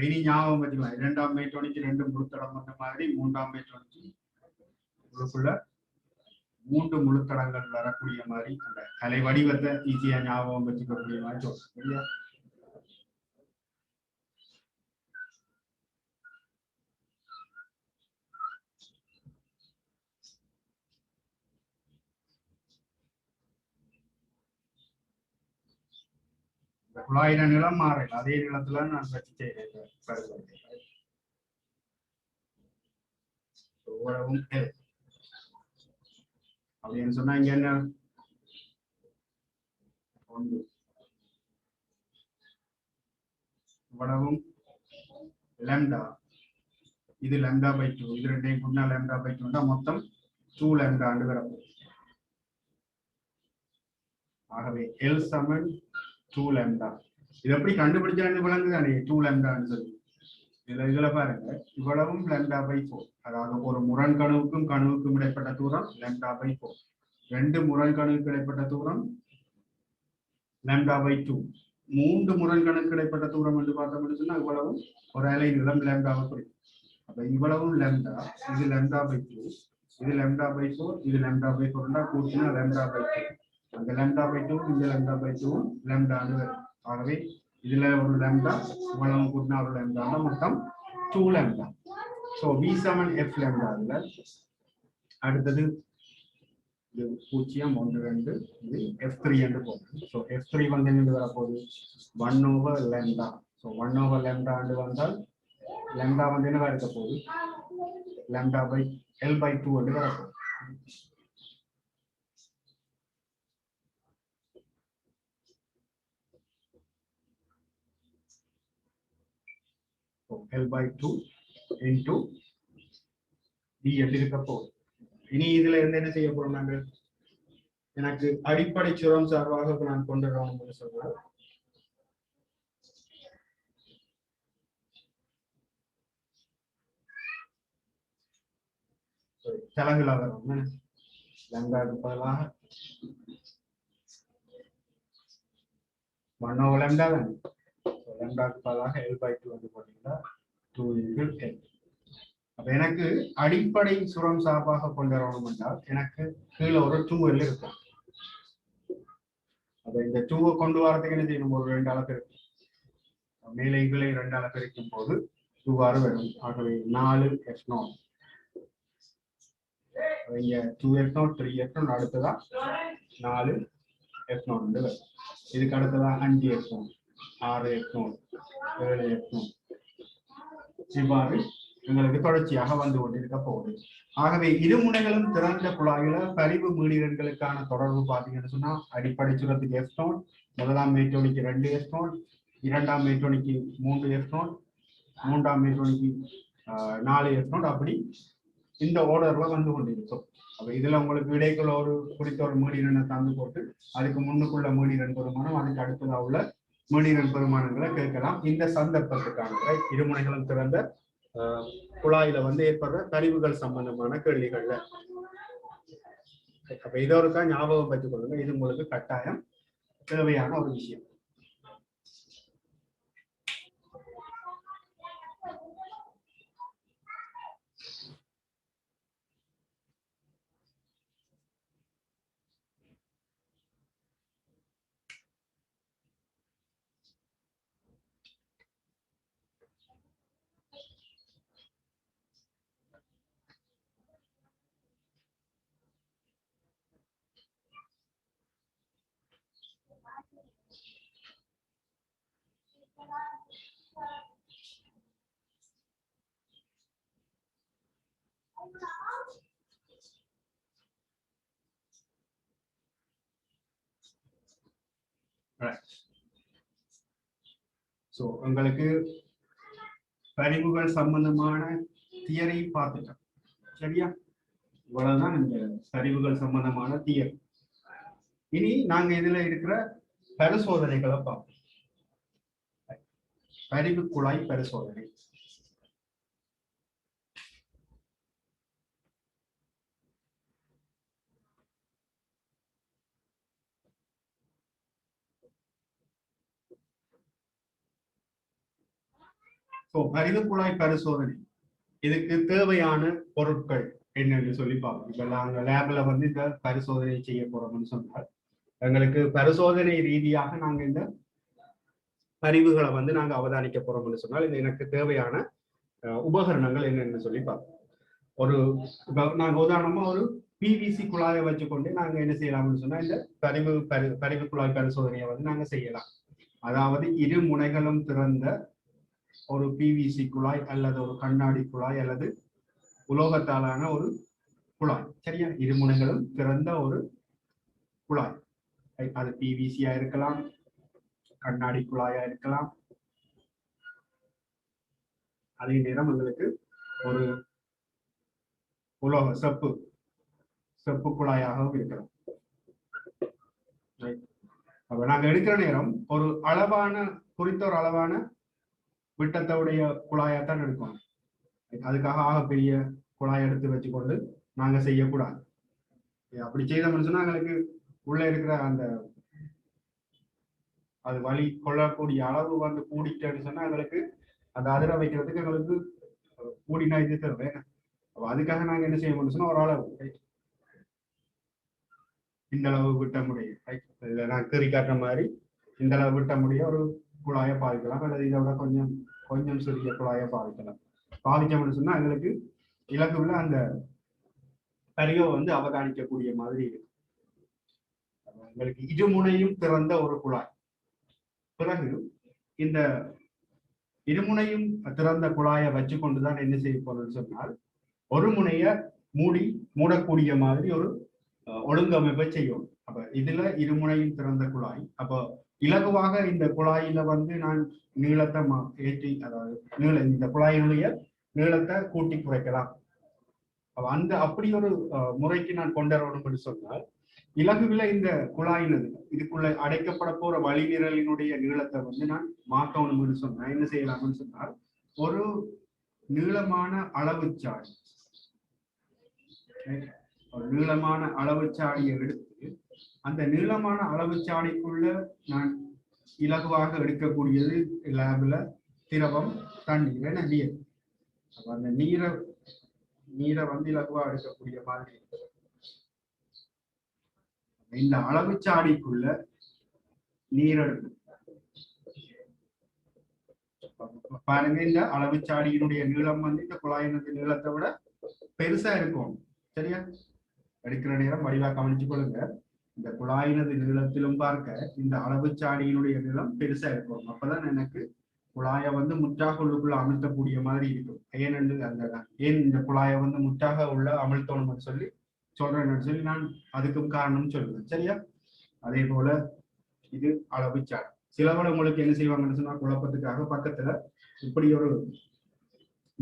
இனி ஞாபகம் வச்சுக்கலாம். 2ஆம் மேற்கொண்டுக்கு 2 முழுத்தடம் வந்த மாதிரி 3ஆம் மேற்கொண்டுக்கு உங்களுக்குள்ள 3 முழுத்தடங்கள் வரக்கூடிய மாதிரி அந்த கலை வடிவத்தை ஈஸியா ஞாபகம் வச்சுக்கக்கூடிய மாதிரி சொல்றேன். குழாயின நிலம் மாறல, அதே நிலத்துல நான் வச்சு செய்யறேன். அப்படின்னு சொன்னா இங்க என்ன இவ்வளவும் lambda, இது λ/2, இது ரெண்டையும் கூட்டினா λ/2 மொத்தம் 2 lambda வரப்போகுது. ஆகவே L சமன் 2 lambda. இது எப்படி கண்டுபிடிச்சான்னு விளங்குதானே 2 lambdaன்னு சொல்லி. இதுல பாருங்க இவ்வளவும் λ/4, அதாவது ஒரு முரண்கணுவுக்கும் கணுவுக்கும் இடைப்பட்ட தூரம் λ/4, 2 முரண்கணுவுக்கு இடைப்பட்ட தூரம் λ/2, 3 முரண்கணுக்கு இடைப்பட்ட தூரம் என்று பார்த்தோம்னு சொன்னா இவ்வளவும் ஒரு அலை நிலம் λ/வை குறிக்கும். அப்ப இவ்வளவும் λ, இது λ/2, இது λ/4, இது λ/4 கூட்டினா λ/2. அந்த λ/2 இந்த λ/2 λ வரும். ஆகவே இதுல ஒரு lambda, இவ்வளவு கூட்டினா ஒரு lambda, மொத்தம் 2 lambda. So V சமன் F lambda. அதுல அடுத்தது இது 0 1 2, இது F3 என்று போகும். ஸோ F3 வந்து என்ன வரப்போகுது 1/lambda. ஸோ 1/lambda என்று வந்தால் lambda வந்து என்னவா இருக்க போகுது λ/L/2 என்று வரப்போகுது. L/2 into D என்று இருக்க போகுது. இனி இதுல இருந்து என்ன செய்ய போறோம் நாங்கள், எனக்கு அடிப்படை சுரம் சார்பாக நான் கொண்டு வரணும் சொன்னால் தலைகளா வரும். லெம்டாக்கு பதிலாக 1/lambda தான். லெம்டாக்கு பதிலாக L/2 வந்து போட்டீங்கன்னா 2 × L. அப்ப எனக்கு அடிப்படை சுரம் சார்பாக கொண்டு வரணும் என்றால் எனக்கு கீழே ஒரு 2L இருக்கும். அப்ப இந்த 2 கொண்டு வரதுக்கு என்ன செய்யணும், ஒரு 2 அளவு இருக்கும். மேலே கீழே 2 அளவு இருக்கும் போது 2 வரும். ஆகவே 4F0. இங்க 2F0 3F0 அடுத்ததா 4F0 வரும். இதுக்கு அடுத்ததா 5F0 6F0 7F0 இவ்வாறு எங்களுக்கு தொடர்ச்சியாக வந்து கொண்டிருக்க போகுது. ஆகவே இரு முனைகளும் திறந்த குழாயில பரிவு மீடிரன்களுக்கான தொடர்பு பார்த்தீங்கன்னு சொன்னா அடிப்படை சுரத்துக்கு F0, முதலாம் மேட்டோனிக்கு 2F0, இரண்டாம் மேற்றோனிக்கு 3 எலக்ட்ரான், மூன்றாம் மேற்றோனிக்கு 4 எலக்ட்ரான், அப்படி இந்த ஆர்டர்ல வந்து கொண்டிருக்கும். அப்ப இதுல உங்களுக்கு இடைக்குள்ள ஒரு குறித்த ஒரு மீடியனை தந்து போட்டு அதுக்கு முன்னுக்குள்ள மீடியன் பெருமானம், அதுக்கு அடுத்ததா உள்ள மீடியன் பெருமானங்களை கேட்கலாம். இந்த சந்தர்ப்பத்துக்கான இருமுனைகளும் திறந்த குழாயில வந்து ஏற்படுற கழிவுகள் சம்பந்தமான கேள்விகள்ல. அப்ப இதோருக்கா ஞாபகம் வச்சுக் கொள்ளுங்க, இது உங்களுக்கு கட்டாயம் தேவையான ஒரு விஷயம். சோ உங்களுக்கு பரிவுகள் சம்பந்தமான தியரி பார்த்துட்டோம். சரியா? இவ்வளவுதான் இந்த சரிவுகள் சம்பந்தமான தியரி. இனி நாங்க இதுல இருக்கிற பரிசோதனைகளை பார்ப்போம். பரிவு குழாய் பரிசோதனை. பரிவு குழாய் பரிசோதனை இதுக்கு தேவையான பொருட்கள் என்னன்னு சொல்லி பார்ப்போம். இப்ப நாங்க லேப்ல வந்து இந்த பரிசோதனை செய்ய போறோம்னு சொன்னால் எங்களுக்கு பரிசோதனை ரீதியாக நாங்க இந்த பரிவுகளை வந்து நாங்க அவதானிக்க போறோம்னு சொன்னால் இது எனக்கு தேவையான உபகரணங்கள் என்னன்னு சொல்லி பார்ப்போம். ஒரு நாங்க உதாரணமா ஒரு பிவிசி குழாயை வச்சுக்கொண்டு நாங்க என்ன செய்யலாம்னு சொன்னா இந்த பரிவு குழாய் பரிசோதனையை வந்து நாங்க செய்யலாம். அதாவது இரு முனைகளும் திறந்த ஒரு பிவிசி குழாய் அல்லது ஒரு கண்ணாடி குழாய் அல்லது உலோகத்தாலான ஒரு குழாய். சரியா? இருமுனைகளும் திறந்த ஒரு குழாய். அது பிவிசியா இருக்கலாம், கண்ணாடி குழாயா இருக்கலாம், அதே நேரம் எங்களுக்கு ஒரு உலோக செப்பு குழாயாகவும் இருக்கலாம். அப்ப நாங்க எடுக்கிற நேரம் ஒரு அளவான குறித்த ஒரு அளவான விட்டத்தோடைய குழாயத்தான் எடுக்கணும். அதுக்காக ஆகப்பெரிய குழாய் எடுத்து வச்சுக்கொண்டு நாங்க செய்யக்கூடாது. அப்படி செய்தோம்னு சொன்னா எங்களுக்கு உள்ள இருக்கிற அந்த அது வழி கொள்ளக்கூடிய அளவு வந்து கூடிட்டேன்னு சொன்னா எங்களுக்கு அந்த அதிர வைக்கிறதுக்கு எங்களுக்கு கூடினா இது தேவை. அதுக்காக நாங்க என்ன செய்யணும்னு சொன்னா ஒரு அளவு இந்த அளவு விட்ட முடியும். இதுல நான் கீறி காட்டுற மாதிரி இந்த அளவு விட்ட முடிய ஒரு குழாயை பாதிக்கலாம், அல்லது இதை விட கொஞ்சம் சிறிய குழாயை பாதிக்கலாம். பாதிச்சோம்னு சொன்னா எங்களுக்கு இலக்குள்ள அந்த பரிவை வந்து அவதானிக்கக்கூடிய மாதிரி இருக்கு. எங்களுக்கு இருமுனையும் திறந்த ஒரு குழாய். பிறகு இந்த இருமுனையும் திறந்த குழாயை வச்சு கொண்டுதான் என்ன செய்ய போறோம்னு சொன்னால் ஒரு முனைய மூடக்கூடிய மாதிரி ஒரு ஒழுங்கமைப்பை செய்யும். அப்ப இதுல இருமுனையும் திறந்த குழாய். அப்போ இலகுவாக இந்த குழாயில வந்து நான் நீளத்தை ஏற்றி, அதாவது இந்த குழாயினுடைய நீளத்தை கூட்டி குறைக்கலாம். அப்படி ஒரு முறைக்கு நான் கொண்டு சொன்னால் இலகுவில இந்த குழாயினது இதுக்குள்ள அடைக்கப்பட போற வழிநிரலினுடைய நீளத்தை வந்து நான் மாற்றணும்னு சொன்னா என்ன செய்யலாம்னு சொன்னால் ஒரு நீளமான அளவுச்சாடி, ஒரு நீளமான அளவுச்சாடியை எடுத்து அந்த நீளமான அளவுச்சாடிக்குள்ள நான் இலகுவாக எடுக்கக்கூடியது லேப்ல திரவம், தண்ணீர், நீர். அந்த நீரை வந்து இலகுவா எடுக்கக்கூடிய மாதிரி இந்த அளவுச்சாடிக்குள்ள நீர் எடுக்கும். பாருங்க, இந்த அளவுச்சாடியினுடைய நீளம் வந்து இந்த குழாயினுடைய நீளத்தை விட பெருசா இருக்கும். சரியா? எடுக்கிற நேரம் வடிவா கவனிச்சு கொள்ளுங்க. இந்த குழாயினது நீளத்திலும் பார்க்க இந்த அளவுச்சாடியினுடைய நீளம் பெருசா இருக்கும். அப்பதான் எனக்கு குழாயை வந்து முற்றாக உள்ளுக்குள்ள அமிழ்த்தக்கூடிய மாதிரி இருக்கும். ஏன் இந்த குழாயை வந்து முற்றாக உள்ள அமிழ்த்தணும்னு சொல்றேன்னு சொல்லி நான் அதுக்கும் காரணம் சொல்லுவேன். சரியா? அதே போல இது அளவுச்சாடி. சிலவளை உங்களுக்கு என்ன செய்வாங்கன்னு சொன்னா குழப்பத்துக்காக பக்கத்துல இப்படி ஒரு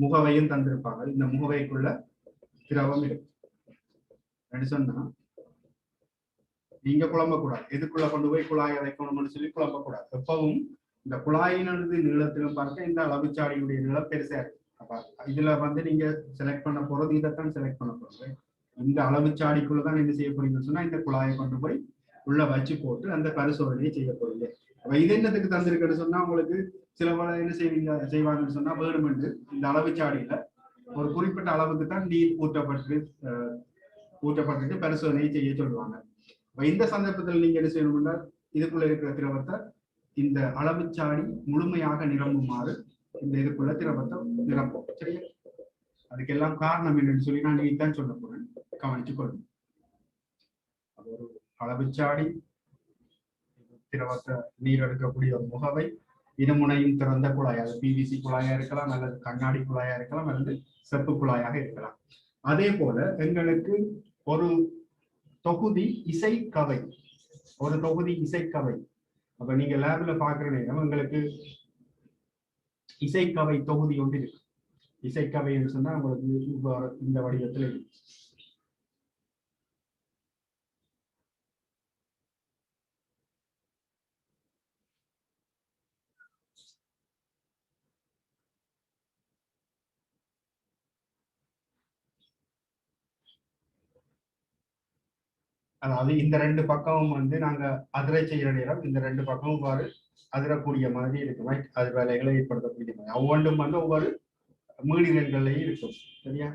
முகவையும் தந்திருப்பாங்க. இந்த முகவைக்குள்ள திரவம் இருக்கு சொன்னா நீங்க குழம்பக்கூடாது. எதுக்குள்ள கொண்டு போய் குழாயை வைக்கணும்னு சொல்லி குழம்பக்கூடாது. எப்பவும் இந்த குழாயினது நீளத்திலும் பார்க்க இந்த அளவுச்சாடியுடைய நீளம் பெருசா இருக்கு. அப்ப இதுல வந்து நீங்க செலக்ட் பண்ண போறது இதைத்தான் செலக்ட் பண்ண போறது. இந்த அளவுச்சாடிக்குள்ளதான் என்ன செய்ய போறீங்கன்னு சொன்னா இந்த குழாயை கொண்டு போய் உள்ள வச்சு போட்டு அந்த பரிசோதனையை செய்ய போறீங்க. அப்ப இது என்னத்துக்கு தந்திருக்குன்னு சொன்னா உங்களுக்கு சில என்ன செய்வாங்கன்னு சொன்னா வேணுமென்று இந்த அளவுச்சாடியில ஒரு குறிப்பிட்ட அளவுக்கு தான் நீர் ஊற்றப்பட்டு பரிசோதனையை செய்ய சொல்லுவாங்க. இந்த சந்தர்ப்பத்தில் நீங்க என்ன செய்யணும்னா இதுக்குள்ள இருக்கிற திரவத்தை இந்த அளவுச்சாடி முழுமையாக நிரம்புமாறு இந்த இதுக்குள்ள திரவத்தை நிரம்பும். சரியா? அதுக்கெல்லாம் காரணம் என்னன்னு சொல்லி நான் நீதான் சொல்ல போறேன், கவனிச்சு கொள்ளும். அது ஒரு அளவுச்சாடி, திரவத்தை நீர் எடுக்கக்கூடிய ஒரு முகவை, இருமுனையும் திறந்த குழாய், அது பிவிசி குழாயா இருக்கலாம் அல்லது கண்ணாடி குழாயா இருக்கலாம் அல்லது செப்பு குழாயாக இருக்கலாம். அதே போல எங்களுக்கு ஒரு தொகுதி இசைக்கவை, ஒரு தொகுதி இசைக்கவை. அப்ப நீங்க லேப்ல பாக்குற நேரம் உங்களுக்கு இசைக்கவை தொகுதி ஒன்று இருக்கு. இசைக்கவை சொன்னா உங்களுக்கு இந்த வடிவத்தில் இருக்கு. அதாவது இந்த ரெண்டு பக்கமும் வந்து நாங்க அதிரை செய்யற நேரம் இந்த ரெண்டு பக்கமும் பாரு அதிரக்கூடிய மாதிரி இருக்கும். அது வேலைகளை ஏற்படுத்தக்கூடிய மாதிரி ஒவ்வொன்றும் வந்து ஒவ்வொரு மீடியங்களையும் இருக்கும். சரியா?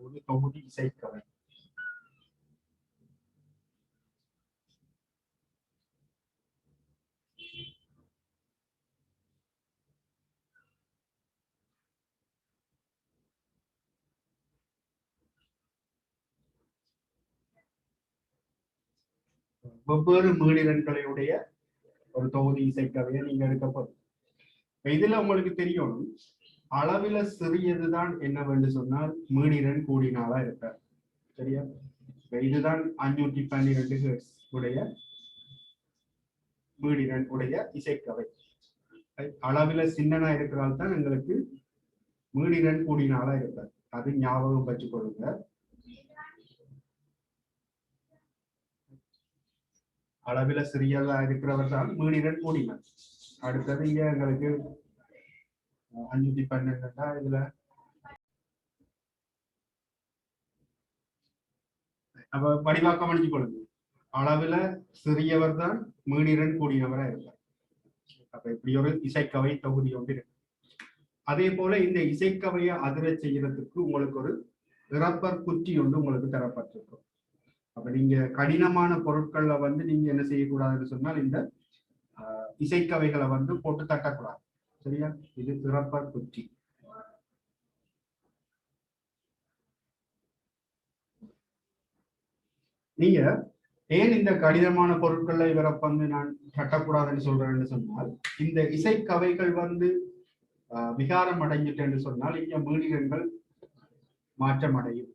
ஒரு தொகுதி இசைக்கவை. வெவ்வேறு மீடியன்களுடைய ஒரு தொகுதி இசைக்கவையை நீங்க எடுக்க போறீங்க. இதுல உங்களுக்கு தெரியும் அளவில சிறியதுதான் என்னவென்று சொன்னால் மீடியன் கூடினாலா இருப்பார். சரியா? இதுதான் 512 ஹெர்ட்ஸ் உடைய மீடியன் உடைய இசைக்கவை. அளவில சின்னனா இருக்கிறால் தான் எங்களுக்கு மீடியன் கூடினாலா இருப்பார். அது ஞாபகம் வச்சு கொள்ளுங்க. அளவில சிறியதா இருக்கிறவர் தான் மீடியன் கூடினார். அடுத்தது இங்க எங்களுக்கு 512 இதுல அப்ப வடிவாக்கம் அணிஞ்சு கொள்ளுங்க. அளவுல சிறியவர் தான் மீடியன் கூடியவரா இருப்பார். அப்ப இப்படி ஒரு இசைக்கவை தொகுதி ஒன்று இருக்கு. அதே போல இந்த இசைக்கவையை அதிர செய்யறதுக்கு உங்களுக்கு ஒரு ரப்பர் குச்சி ஒன்று உங்களுக்கு தரப்பட்டிருக்கும். அப்ப நீங்க கடினமான பொருட்கள்ல வந்து நீங்க என்ன செய்யக்கூடாதுன்னு சொன்னால் இந்த இசைக்கவைகளை வந்து போட்டு தட்டக்கூடாது. சரியா? இது ரப்பர் குச்சி. நீங்க ஏன் இந்த கடினமான பொருட்களை இவரை வந்து நான் கட்டக்கூடாதுன்னு சொல்றேன்னு சொன்னால் இந்த இசைக்கவைகள் வந்து விகாரம் அடைஞ்சிட்டேன்னு சொன்னால் இங்க மீடியன்கள் மாற்றம் அடையும்.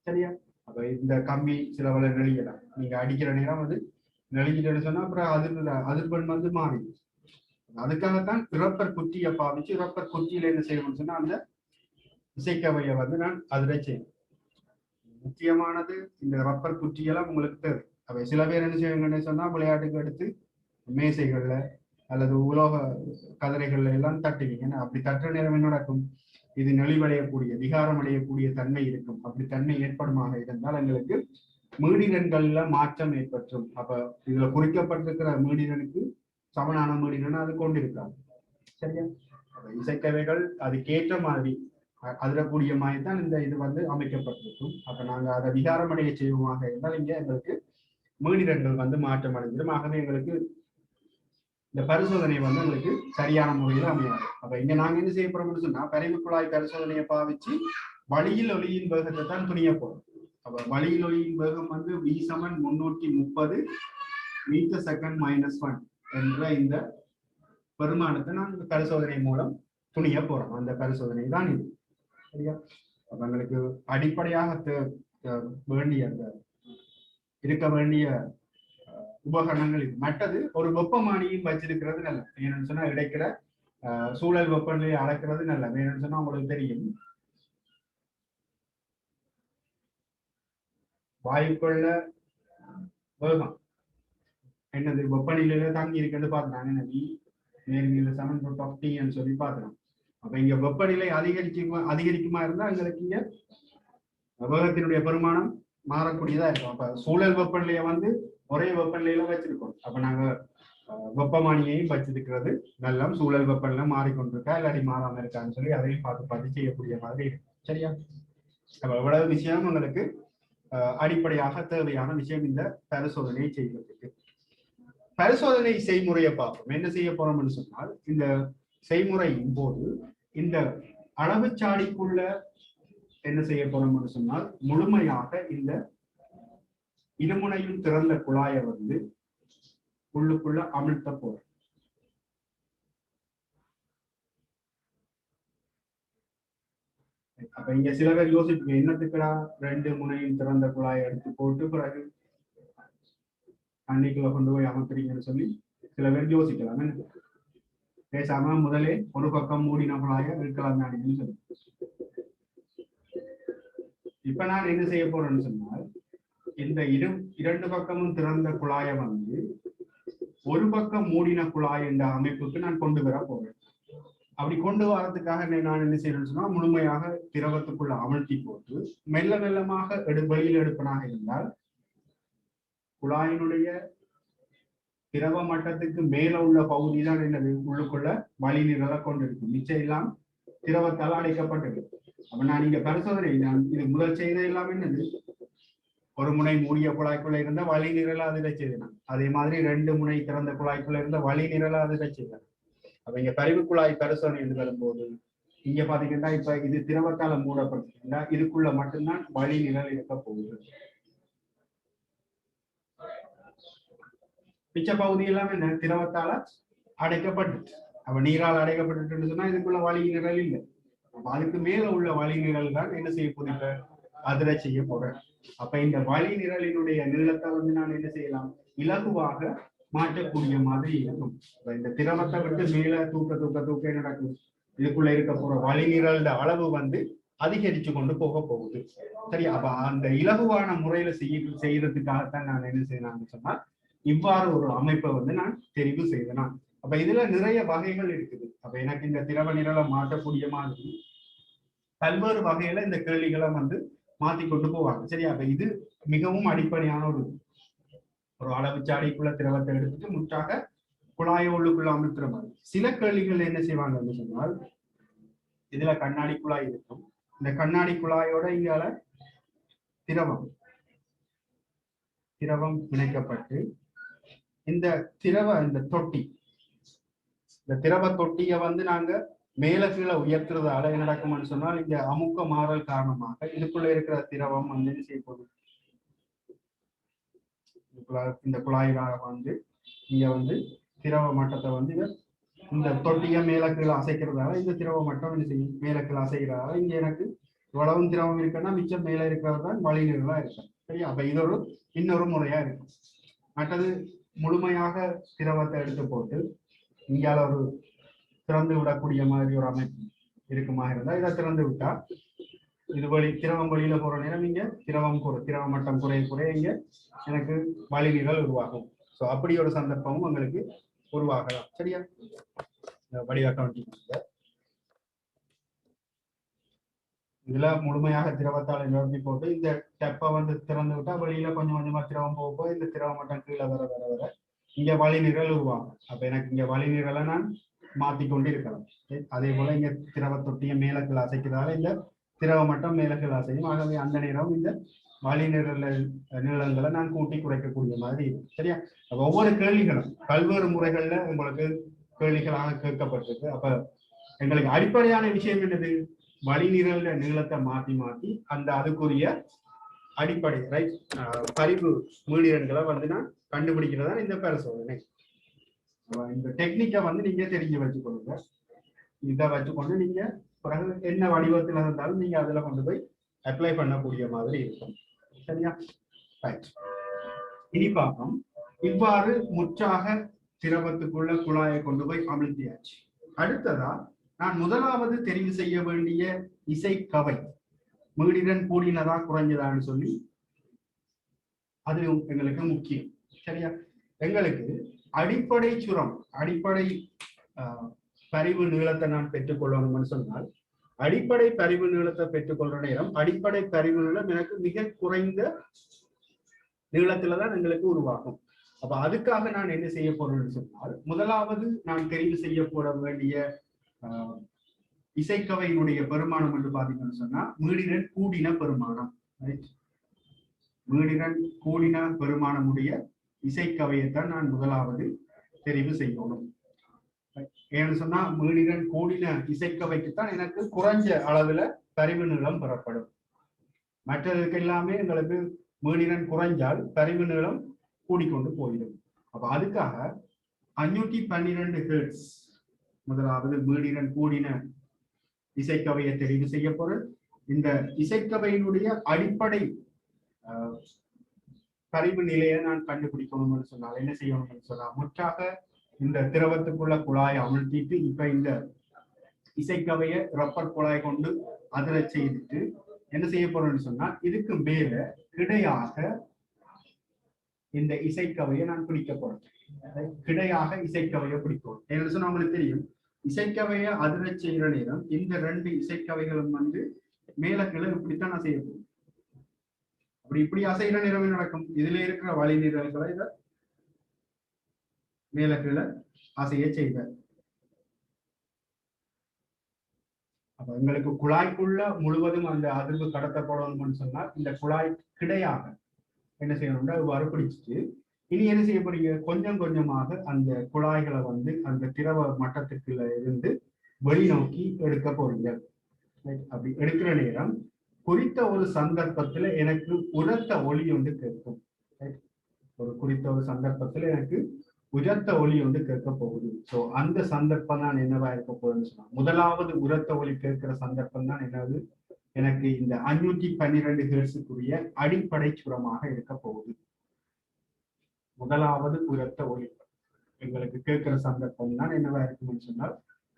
சரியா? அப்ப இந்த கம்பி சில வலை நெளியலாம். நீங்க அடிக்கிற நேரம் அது நெளிஞ்சிட்டேன்னு சொன்னா அப்புறம் அதிர்வெண் வந்து மாறிடும். அதுக்காகத்தான் ரப்பர் குச்சியை பாவிச்சு ரப்பர் குச்சியில என்ன செய்யணும்னு சொன்னா அந்த இசைக்கவையை வந்து நான் அதில் செய்யணும். முக்கியமானது இந்த ரப்பர் குச்சியெல்லாம் உங்களுக்கு தேவை. அவை சில பேர் என்ன செய்வாங்கன்னு சொன்னா விளையாட்டுக்கு எடுத்து மேசைகள்ல அல்லது உலோக கதிரைகள்ல எல்லாம் தட்டுவீங்க. அப்படி தட்டுற நேரம் என்ன நடக்கும்? இது நெளிவடையக்கூடிய விகாரம் அடையக்கூடிய தன்மை இருக்கும். அப்படி தன்மை ஏற்படுமாக இருந்தால் எங்களுக்கு மீடியன்கள்ல மாற்றம் ஏற்பற்றும். அப்ப இதுல குறிக்கப்பட்டிருக்கிற மீடியனுக்கு சமனான மீடியன் அது கொண்டிருக்காங்க. சரியா? இசைக்கவைகள் அதுக்கேற்ற மாதிரி அதிரக்கூடிய மாதிரி தான் இந்த இது வந்து அமைக்கப்பட்டிருக்கும். அப்ப நாங்க அதை விகாரம் அடைய செய்வோமாக இருந்தால் இங்க எங்களுக்கு மீடியன்கள் வந்து மாற்றம் அடைஞ்சிடும். ஆகவே எங்களுக்கு இந்த பரிசோதனை வந்து எங்களுக்கு சரியான முறையில் அமையாது. அப்ப இங்க நாங்க என்ன செய்ய போறோம்னு சொன்னா பரிவு குழாய் பரிசோதனையை பாவிச்சு வழியில் ஒளியின் வேகத்தை தான் துணிய போறோம். அப்ப வழியில் ஒளியின் வேகம் வந்து V = 330 m/s-1 என்ற இந்த பெருமானத்தை நான் பரிசோதனை மூலம் துணிய போறோம். அந்த பரிசோதனை தான் இது. சரியா? அப்ப எங்களுக்கு அடிப்படையாக வேண்டிய அந்த இருக்க வேண்டிய உபகரணங்கள் இது. மற்றது ஒரு வெப்பமானியும் வச்சிருக்கிறது நல்ல. ஏன்னு சொன்னா இடைக்கிற சூழல் வெப்பநிலையை அளக்கிறது நல்ல. ஏன்னு சொன்னா உங்களுக்கு தெரியும், வாயுக்குள்ள வேகம் என்னது வெப்பநிலையில தாங்கி இருக்கிறது பார்த்துட்டாங்க. நேர்மையில சமன் சொல்லி பார்க்கிறோம். அப்ப இங்க வெப்பநிலை அதிகரிக்குமா இருந்தா எங்களுக்கு இங்க வேகத்தினுடைய பெருமானம் மாறக்கூடியதா இருக்கும். அப்ப சூழல் வெப்பநிலையை வந்து ஒரே வெப்பநிலையில வச்சிருக்கோம். அப்ப நாங்க வெப்பமானியையும் வச்சிருக்கிறது நல்ல. சூழல் வெப்பநிலை மாறிக்கொண்டிருக்கா இல்லாடி மாறாம இருக்கான்னு சொல்லி அதையும் பார்த்து செய்யக்கூடிய மாதிரி இருக்கும். சரியா? அப்ப எவ்வளவு விஷயம் உங்களுக்கு அடிப்படையாக தேவையான விஷயம் இந்த பரிசோதனையை செய்வதற்கு. பரிசோதனை செய்முறையை பார்ப்போம். என்ன செய்ய போறோம்னு சொன்னால், இந்த செய்முறையின் போது இந்த அளவுச்சாடிக்குள்ள என்ன செய்ய போறோம்னு சொன்னால், முழுமையாக இந்த இருமுனையும் திறந்த குழாயை வந்து உள்ளுக்குள்ள அமிழ்த்த போறோம். அப்ப இங்க சில பேர் யோசிப்பீங்க, என்னத்துக்குடா 2 முனையும் திறந்த குழாயை எடுத்து போட்டு பிறகு தண்ணிக்குள்ள கொண்டு போய் அமர்த்துறீங்கன்னு சொல்லி சில பேர் யோசிக்கலாம். பேசாம முதலே ஒரு பக்கம் மூடின குழாயை இருக்கலாம் தானேன்னு சொல்லி. இப்ப நான் என்ன செய்ய போறேன்னு சொன்னால், இந்த இரண்டு பக்கமும் திறந்த குழாயை வந்து ஒரு பக்கம் மூடின குழாய் என்ற அமைப்புக்கு நான் கொண்டு வர போறேன். அப்படி கொண்டு வரதுக்காக நான் என்ன செய்யணும்னு சொன்னா, முழுமையாக திரவத்துக்குள்ள அமழ்த்தி போட்டு மெல்ல மெல்லமாக வெளியில் எடுப்பனாக இருந்தால் குழாயினுடைய திரவ மட்டத்துக்கு மேல உள்ள பகுதி தான் என்னது உள்ளுக்குள்ள வழி நிரலை கொண்டிருக்கும். மிச்சம் எல்லாம் திரவத்தால் அடைக்கப்பட்டது. அப்ப நான் இங்க பரிசோதனை இது முதல் செய்த எல்லாம் என்னது, ஒரு முனை மூடிய குழாய்க்குள்ள இருந்த வழி நிரலை அதிர செய்தேன். அதே மாதிரி 2 முனை திறந்த குழாய்க்குள்ள இருந்த வழி நிரலை அதிர செய்தேன். அப்ப இங்க பரிவு குழாய் பரிசோதனை என்று வரும்போது இங்க பாத்தீங்கன்னா, இப்ப இது திரவத்தால மூடப்பட்டிருக்கா, இதுக்குள்ள மட்டும்தான் வழி நிரல் இருக்க போகுது. மிச்ச பகுதி எல்லாம் என்ன திரவத்தால அடைக்கப்பட்டு, அப்ப நீரால் அடைக்கப்பட்டு சொன்னா இதுக்குள்ள வழி நிரல் இல்லை. அப்ப அதுக்கு மேல உள்ள வழி நிரல் தான் என்ன செய்ய போறீங்க, அதிர செய்ய போறேன். அப்ப இந்த வழி நிரலினுடைய நீளத்தை வந்து நான் என்ன செய்யலாம், இலகுவாக மாற்றக்கூடிய மாதிரி இருக்கும். இந்த திரவத்தை விட்டு மேல தூக்க என்ன நடக்கும், இதுக்குள்ள இருக்க போற வழி நிரல் அளவு வந்து அதிகரிச்சு கொண்டு போக போகுது. சரி, அப்ப அந்த இலகுவான முறையில செய்யறதுக்காகத்தான் நான் என்ன செய்யலாம்னு சொன்னா, இவ்வாறு ஒரு அமைப்பை வந்து நான் தெரிவு செய்தேன். அப்ப இதுல நிறைய வகைகள் இருக்குது. அப்ப எனக்கு இந்த திரவ நிரலை மாற்றக்கூடிய மாதிரி பல்வேறு வகையில இந்த கேள்விகளை வந்து மாத்தி கொண்டு போவாங்க. சரியா? அப்ப இது மிகவும் அடிப்படையான ஒரு அளவுச்சாடிக்குள்ள திரவத்தை எடுத்துட்டு முற்றாக குழாயை உள்ளுக்குள்ள அமுத்துற மாதிரி. சில கேள்விகள் என்ன செய்வாங்கன்னு சொன்னால், இதுல கண்ணாடி குழாய் இருக்கும். இந்த கண்ணாடி குழாயோட இங்கால திரவம் இணைக்கப்பட்டு இந்த தொட்டி, இந்த திரவ தொட்டியை வந்து நாங்க மேல கீழே உயர்த்துறதால என்ன நடக்கும்னு சொன்னால், இங்க அமுக்க மாறல் காரணமாக இதுக்குள்ள இருக்கிற திரவம் வந்து என்ன செய்ய போகுது, இந்த குழாயிலாக வந்து இங்க வந்து திரவ மட்டத்தை வந்து இந்த தொட்டியை மேல கீழே அசைக்கிறதால இந்த திரவ மட்டம் என்ன செய்யும், மேல கீழே அசைக்கிறதால இங்க எனக்கு இவ்வளவும் திரவம் இருக்குன்னா மிச்சம் மேல இருக்கிறது தான் வழி நிரலா இருக்கும். சரியா? அப்ப இது இன்னொரு முறையா இருக்கும். மற்றது முழுமையாக திரவத்தை எடுத்து போட்டு இங்கால ஒரு திறந்து விடக்கூடிய மாதிரி ஒரு அமைப்பு இருக்குமா இருந்தா இதை திறந்து விட்டா இது திரவம் வழியில போற நேரம் இங்க திரவ மட்டம் குறைய இங்க எனக்கு வழி நிரல் உருவாகும். ஸோ அப்படி ஒரு சந்தர்ப்பமும் உங்களுக்கு உருவாகலாம். சரியா? வடிவாக்கம் இதுல முழுமையாக திரவத்தால் நிரப்பி போட்டு இந்த டெப்பை வந்து திறந்து விட்டா வெளியில கொஞ்சம் கொஞ்சமா திரவம் போக இந்த திரவ மட்டம் கீழே வர இங்க வழி நிரல் உருவாகும். அப்ப எனக்கு இங்க வழி நிரலை நான் மாத்திக்கொண்டு இருக்கலாம். அதே போல இங்க திரவ தொட்டியை மேலக்கில் அசைக்கிறதால இந்த திரவ மட்டம் மேலக்கில் அசையும். ஆகவே அந்த நேரம் இந்த வழி நிரல்களை நான் கூட்டி குறைக்கக்கூடிய மாதிரி இருக்கும். சரியா? அப்ப ஒவ்வொரு கேள்விகளும் பல்வேறு முறைகள்ல உங்களுக்கு கேள்விகளாக கேட்கப்பட்டிருக்கு. அப்ப எங்களுக்கு அடிப்படையான விஷயம் என்னது, வழி நிரல் நீளத்தை மாத்தி அந்த அதுக்குரிய அடிப்படை ரைட் பரிவு மீடியன்களை வந்து நான் கண்டுபிடிக்கிறதா இந்த பரிசோதனை. இந்த டெக்னிக்கை வந்து நீங்க தெரிஞ்சு வச்சுக்கொள்ளுங்க. இதை வச்சுக்கொண்டு நீங்க பிறகு என்ன வடிவத்தில் இருந்தாலும் நீங்க அதுல கொண்டு போய் அப்ளை பண்ணக்கூடிய மாதிரி இருக்கும். சரியா? ரைட். இனி பார்ப்போம் இவ்வாறு முற்றாக திரவத்துக்குள்ள குழாயை கொண்டு போய் அமிழ்த்தியாச்சு. அடுத்ததா நான் முதலாவது தெரிவு செய்ய வேண்டிய இசைக்கவை மீடிடன் கூடினதா குறைஞ்சதான்னு சொல்லி அது எங்களுக்கு முக்கியம். சரியா? எங்களுக்கு அடிப்படை சுரம், அடிப்படை பரிவு நீளத்தை நான் பெற்றுக்கொள்ளணும்னு சொன்னால், அடிப்படை பரிவு நீளத்தை பெற்றுக்கொள்ற நேரம் அடிப்படை பரிவு நீளம் எனக்கு மிக குறைந்த நீளத்துலதான் எங்களுக்கு உருவாகும். அப்ப அதுக்காக நான் என்ன செய்ய போறேன்னு சொன்னால், முதலாவது நான் தெரிவு செய்ய போட வேண்டிய இசைக்கவையினுடைய பெருமானம் என்று பாத்தீங்கன்னு சொன்னா மீடிடன் கூடின பெருமானம். மீடிடன் கூடின பெருமானமுடைய இசைக்கவையைத்தான் நான் முதலாவது தெரிவு செய்யணும். ஏன்னு சொன்னா மீடிடன் கூடின இசைக்கவைக்குத்தான் எனக்கு குறைஞ்ச அளவுல பரிவு நீளம் பெறப்படும். மற்றதுக்கு எல்லாமே எங்களுக்கு மீடிடன் குறைஞ்சால் பரிவு நீளம் கூடிக்கொண்டு போயிடும். அப்ப அதுக்காக 512 ஹெர்ட்ஸ் முதலாவது மீடிடன் கூடின இசைக்கவையை தெரிவு செய்ய போறேன். இந்த இசைக்கவையினுடைய அடிப்படை பரிவு நிலையை நான் கண்டுபிடிக்கணும்னு சொன்னால் என்ன செய்யணும்னு சொன்னா, முற்றாக இந்த திரவத்துக்குள்ள குழாயை அமிழ்த்திட்டு இப்ப இந்த இசைக்கவையை ரப்பர் குழாய் கொண்டு அதிர செய்துட்டு என்ன செய்ய போறேன்னு சொன்னா, இதுக்கு மேல கிடையாக இந்த இசைக்கவையை நான் பிடிக்க போறேன். கிடையாக இசைக்கவையை பிடிக்கணும். என்ன சொன்னா உங்களுக்கு தெரியும், இசைக்கவையை அதிர செய்கிற நேரம் இந்த ரெண்டு இசைக்கவைகளும் மேல கீழே இப்படித்தான் நான் செய்ய போறேன். அப்படி இப்படி அசைகிற நேரமே நடக்கும். இதுல இருக்கிற வழி நிரல்களை இதை மேல கீழே அசைய செய்வார். அப்ப எங்களுக்கு குழாய்க்குள்ள முழுவதும் அந்த அதிர்வு கடத்தப்படணும்னு சொன்னால் இந்த குழாய் கிடையாக என்ன செய்யணும்னா இவ்வாறு பிடிச்சிட்டு இனி என்ன செய்ய போறீங்க, கொஞ்சம் கொஞ்சமாக அந்த குழாய்களை அந்த திரவ மட்டத்துக்குள்ள இருந்து வெளிநோக்கி எடுக்க போறீங்க. அப்படி எடுக்கிற நேரம் குறித்த ஒரு சந்தர்ப்பத்துல எனக்கு உரத்த ஒளி ஒன்று கேட்கும். ஒரு குறித்த ஒரு சந்தர்ப்பத்துல எனக்கு உரத்த ஒளி ஒன்று கேட்க போகுது. சோ அந்த சந்தர்ப்பம் தான் என்னவா இருக்க போகுதுன்னு சொன்னா, முதலாவது உரத்த ஒளி கேட்கிற சந்தர்ப்பம் தான் என்னது, எனக்கு இந்த 512 ஹெர்ட்ஸுக்குரிய அடிப்படை சுரமாக இருக்க போகுது. முதலாவது உரத்த ஒளி எங்களுக்கு கேட்கிற சந்தர்ப்பம் தான் என்னவா இருக்கும்னு சொன்னால்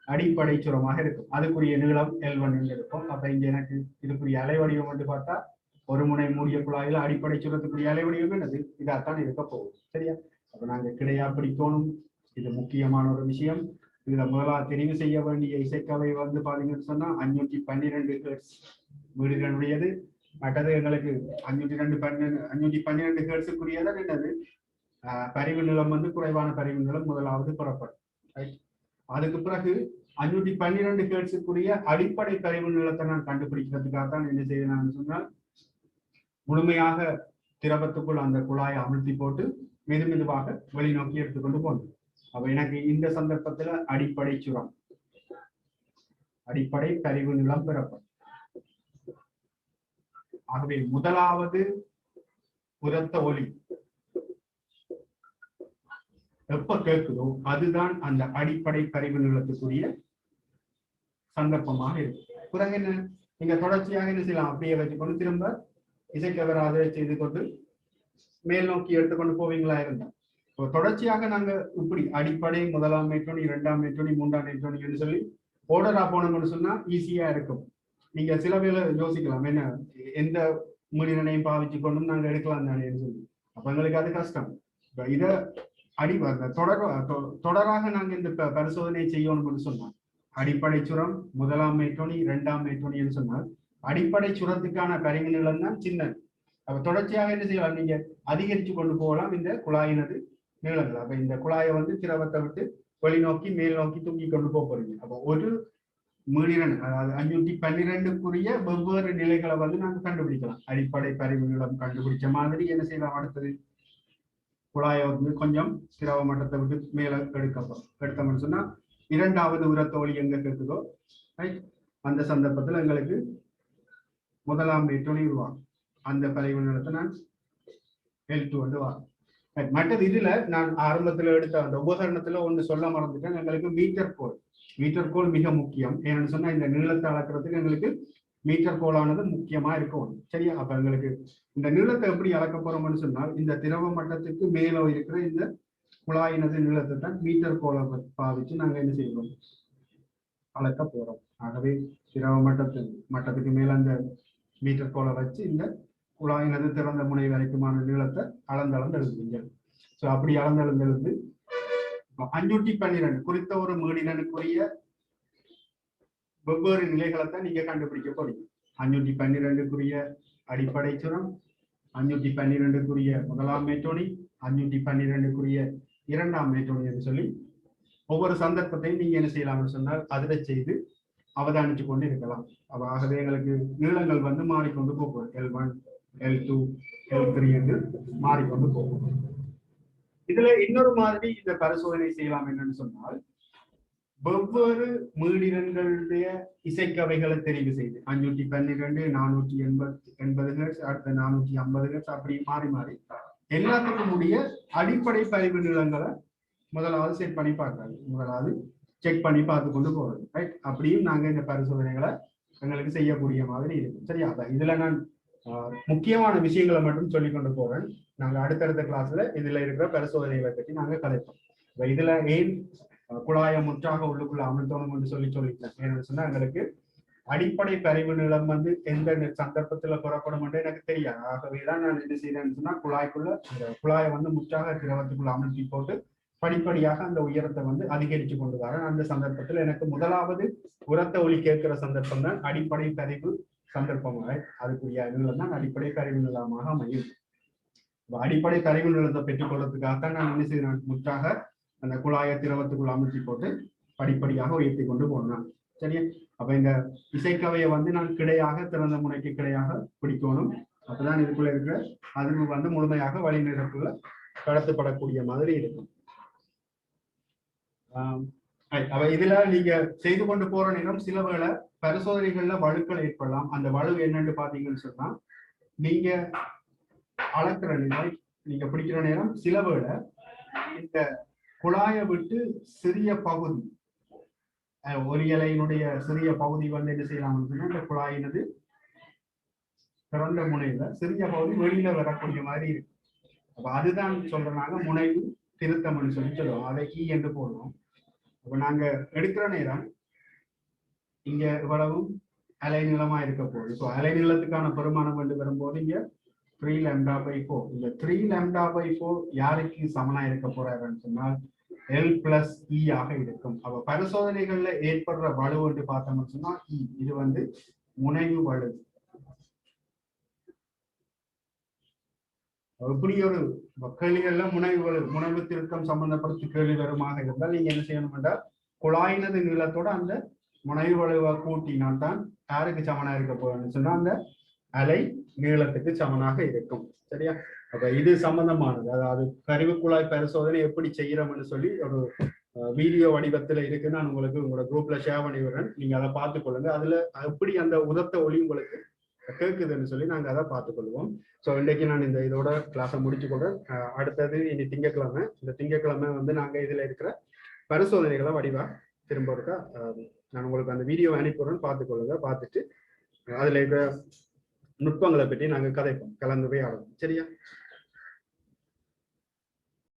அடிப்படை சுரமாக இருக்கும். அதுக்குரிய நீளம் L1 இருக்கும். அப்ப இங்க எனக்கு இதுக்குரிய அலைவடிவம் வந்து பார்த்தா ஒரு முனை மூடிய குழாயில அடிப்படை சுரத்துக்குரிய அலைவடிவம் என்னது, இதாத்தான் இருக்க போகுது. சரியா? அப்ப நாங்க கிடையா பிடிக்கணும். இது முக்கியமான ஒரு விஷயம். இதுல முதலாக தெரிவு செய்ய வேண்டிய இசைக்கவை பாத்தீங்கன்னு சொன்னா 512 ஹெர்ட்ஸ் வீடுகளுடையது. மற்றது எங்களுக்கு 512 ஹெர்ட்ஸுக்குரியதான் என்னது, பரிவு நிலம் குறைவான பரிவு நிலம் முதலாவது புறப்படும். அதுக்கு பிறகு 512 ஹெர்ட்ஸுக்குரிய அடிப்படை பரிவு நிலத்தை நான் கண்டுபிடிக்கிறதுக்காக தான் என்ன செய்யலாம்னு சொன்னால், முழுமையாக திரவத்துக்குள் அந்த குழாயை அமிழ்த்தி போட்டு மெது மெதுவாக வெளிநோக்கி எடுத்துக்கொண்டு போகணும். அப்ப எனக்கு இந்த சந்தர்ப்பத்துல அடிப்படை சுரம், அடிப்படை பரிவு நிலம் பெறப்படும். ஆகவே முதலாவது உரத்த ஒலி எப்ப கேட்குதோ அதுதான் அந்த அடிப்படை பரிவு நிலத்துக்குரிய சந்தர்ப்பமாக இருக்கு. பிறகு என்ன, நீங்க தொடர்ச்சியாக என்ன செய்யலாம், அப்படியே வச்சுக்கொண்டு திரும்ப இசைக்கவராக செய்து கொண்டு மேல் நோக்கி எடுத்துக்கொண்டு போவீங்களா இருந்தா. தொடர்ச்சியாக நாங்க இப்படி அடிப்படை முதலாம் மேற்றோனி, இரண்டாம் மேற்றோனி, மூன்றாம் மேற்றோனின்னு சொல்லி ஓர்டரா போனோம்னு சொன்னா ஈஸியா இருக்கும். நீங்க சில வேளை யோசிக்கலாம், என்ன எந்த முடிவினையும் பாவிச்சு கொண்டும் நாங்க எடுக்கலாம் தானே சொல்லி. அப்ப எங்களுக்கு அது கஷ்டம். இத தொடராக நாங்க இந்த பரிசோதனை செய்யணும்னு சொன்னோம். அடிப்படை சுரம் முதலாம் மேற்றோனி, இரண்டாம் மேற்றோனின்னு சொன்னால் அடிப்படை சுரத்துக்கான பரிவு நிலம் தான் சின்ன. அப்ப தொடர்ச்சியாக என்ன செய்யலாம், நீங்க அதிகரித்து கொண்டு போகலாம் இந்த குழாயினது நீளங்கள். அப்ப இந்த குழாயை திரவத்தை விட்டு வெளிநோக்கி மேல் நோக்கி தூக்கி கொண்டு போறீங்க. அப்போ ஒரு மீடியன், அதாவது 512க்குரிய வெவ்வேறு நிலைகளை நாங்க கண்டுபிடிக்கலாம். அடிப்படை பரிவு நிலம் கண்டுபிடிச்ச மாதிரி என்ன செய்யலாம், அடுத்தது குழாயை கொஞ்சம் திரவ மட்டத்தை விட்டு மேல எடுத்தோம்னு சொன்னா இரண்டாவது உரத்தோழி எங்க கேட்குதோ அந்த சந்தர்ப்பத்துல எங்களுக்கு முதலாம் மேற்றோனி உருவாகும். அந்த பரிவு நிலத்தை நான் L2 வாங்க. மற்றது இதுல நான் ஆரம்பத்துல எடுத்த அந்த உபகரணத்துல ஒண்ணு சொல்ல மறந்துட்டேன். எங்களுக்கு மீட்டர் கோல் மிக முக்கியம். ஏன்னு சொன்னா இந்த நீளத்தை அளக்கிறதுக்கு எங்களுக்கு மீட்டர் கோலானது முக்கியமா இருக்கும். சரியா? அப்ப எங்களுக்கு இந்த நீளத்தை எப்படி அளக்க போறோம்னு சொன்னால், இந்த திரவ மட்டத்துக்கு மேல இருக்கிற இந்த குழாயினது நீளத்தை தான் மீட்டர் கோலை பாவிச்சு நாங்க என்ன செய்வோம், அளக்க போறோம். ஆகவே திரவ மட்டத்துக்கு மேல அந்த மீட்டர் கோலை வச்சு இந்த குழாயினது திறந்த முனை வரைக்குமான நீளத்தை அளந்தளந்து எழுதுவீங்க. ஸோ அப்படி அளந்தெழுந்து 512 குறித்த ஒரு மீடினனுக்குரிய வெவ்வேறு நிலைகளை தான் நீங்க கண்டுபிடிக்க போறீங்க. 512க்குரிய அடிப்படை சுரம், 512க்குரிய முதலாம் மேட்டோனி, 512க்குரிய இரண்டாம் மேட்டோனி என்று சொல்லி ஒவ்வொரு சந்தர்ப்பத்தையும் நீங்க என்ன செய்யலாம்னு சொன்னால் அதுல செய்து அவதானிச்சு கொண்டு இருக்கலாம். ஆகவே எங்களுக்கு நீளங்கள் வந்து மாறிக்கொண்டு போகும். L1, L2, L3 என்று மாறிக்கொண்டு போகும். இதுல இன்னொரு மாதிரி இந்த பரிசோதனை செய்யலாம் என்னன்னு சொன்னால், வெவ்வேறு மீடினன்களுடைய இசைக்கவைகளை தெரிவு செய்து 512, 480 ஹெர்ட்ஸ், அடுத்த 450 ஹெர்ட்ஸ் அப்படி மாறி மாறி எல்லாத்துக்கும் உடைய அடிப்படை பதிவு நீளங்களை முதலாவது செட் பண்ணி பார்க்கறது, முதலாவது செக் பண்ணி பார்த்து கொண்டு போறது. ரைட்? அப்படியும் நாங்க இந்த பரிசோதனைகளை எங்களுக்கு செய்யக்கூடிய மாதிரி இருக்கும். சரியா? இதுல நான் முக்கியமான விஷயங்களை மட்டும் சொல்லி கொண்டு போறேன். நாங்க அடுத்தடுத்த கிளாஸ்ல இதுல இருக்கிற பரிசோதனைகளை பற்றி நாங்க கதைப்போம். இதுல ஏன் குழாயை முற்றாக உள்ளுக்குள்ள அமிழ்த்தணும் என்று சொல்லிட்டேன். ஏன்னு சொன்னா எங்களுக்கு அடிப்படை பரிவு நிலம் வந்து எந்த சந்தர்ப்பத்துல புறப்படும் என்று எனக்கு தெரியாது. ஆகவேதான் நான் என்ன செய்யறேன்னு சொன்னா குழாய்க்குள்ள அந்த குழாயை வந்து முற்றாக திரவத்துக்குள்ள அமிழ்த்தி போட்டு படிப்படியாக அந்த உயரத்தை வந்து அதிகரித்து கொண்டு வரேன். அந்த சந்தர்ப்பத்தில் எனக்கு முதலாவது உரத்த ஒளி கேட்கிற சந்தர்ப்பம் தான் அடிப்படை பரிவு சந்தர்ப்பமாக, அதுக்குரிய நிலம் தான் அடிப்படை பரிவு நிலமாக அமையும். அடிப்படை பரிவு நிலத்தை பெற்றுக்கொள்றதுக்காகத்தான் நான் என்ன செய்யறேன், முற்றாக அந்த குழாயை திரவத்துக்குள்ள அமுத்தி போட்டு படிப்படியாக உயர்த்தி கொண்டு போனேன். சரியா? அப்ப இந்த இசைக்கவையை வந்து நான் கிடையாக திறந்த முனைக்கு கிடையாக பிடிக்கணும். அப்பதான் இதுக்குள்ள இருக்கிற அதிர்வு வந்து முழுமையாக வழிநிறக்குள்ள கடத்தப்படக்கூடிய மாதிரி இருக்கும். அவ இதுல நீங்க செய்து கொண்டு போற நேரம் சில வேளை பரிசோதனைகள்ல வலுக்கள் ஏற்படலாம். அந்த வலு என்னன்னு பாத்தீங்கன்னு சொன்னா, நீங்க அளக்குற நேரம், நீங்க பிடிக்கிற நேரம் சில வேளை இந்த குழாயை விட்டு சிறிய பகுதி, ஒரு இலையினுடைய சிறிய பகுதி வந்து என்ன செய்யலாம், இந்த குழாயினது திறந்த முனையில சிறிய பகுதி வெளியில வரக்கூடிய மாதிரி இருக்கு. அப்ப அதுதான் சொல்றாங்க முனைவு திருத்தம்னு சொல்லுவோம். அதை கீ என்று போடுவோம். அப்ப நாங்க எடுக்கிற நேரம் இங்க இவ்வளவும் அலை நீளமா இருக்க போகுது. ஸோ அலை நீளத்துக்கான பெருமானம் வந்து வரும்போது இங்க 3 λ/4. இந்த 3 λ/4 யாருக்கு சமனா இருக்க போறாருன்னு சொன்னால் L+E ஆக இருக்கும். அப்ப பரிசோதனைகள்ல ஏற்படுற வலு என்று பார்த்தோம்னு சொன்னா இது வந்து முனைவு வலு. இப்படி ஒரு கேள்விகள்ல முனைவு திருத்தம் சம்பந்தப்படுத்தி கேள்வி வருமாக இருந்தால் நீங்க என்ன செய்யணும் என்றால் குழாயினது நீளத்தோட அந்த முனைவு வலுவை கூட்டினால் தான் யாருக்கு சமனா இருக்க போறேன்னு சொன்னா அந்த அலை நீளத்துக்கு சமனாக இருக்கும். சரியா? அப்ப இது சம்பந்தமானது, அதாவது கருவு குழாய் பரிசோதனை எப்படி செய்யறோம்னு சொல்லி ஒரு வீடியோ வடிவத்துல இருக்கு. நான் உங்களுக்கு உங்களோட குரூப்ல ஷேர் பண்ணி விடுறேன். நீங்க அதை பார்த்து கொள்ளுங்க. அதுல எப்படி அந்த உதத்த ஒளி உங்களுக்கு கேட்குதுன்னு சொல்லி நாங்க அதை பார்த்துக்கொள்வோம். ஸோ இன்றைக்கு நான் இதோட கிளாஸை முடிச்சு கொள்றேன். அடுத்தது இனி திங்கட்கிழமை. இந்த திங்கட்கிழமை வந்து நாங்க இதுல இருக்கிற பரிசோதனைகளை வடிவா திரும்ப இருக்கா நான் உங்களுக்கு அந்த வீடியோ அனுப்பிடுறேன், பார்த்துக்கொள்ளுங்க. பார்த்துட்டு அதுல இருக்கிற நுட்பங்களை பற்றி நாங்க கதைப்போம், கலந்து போய் ஆடுவோம். சரியா?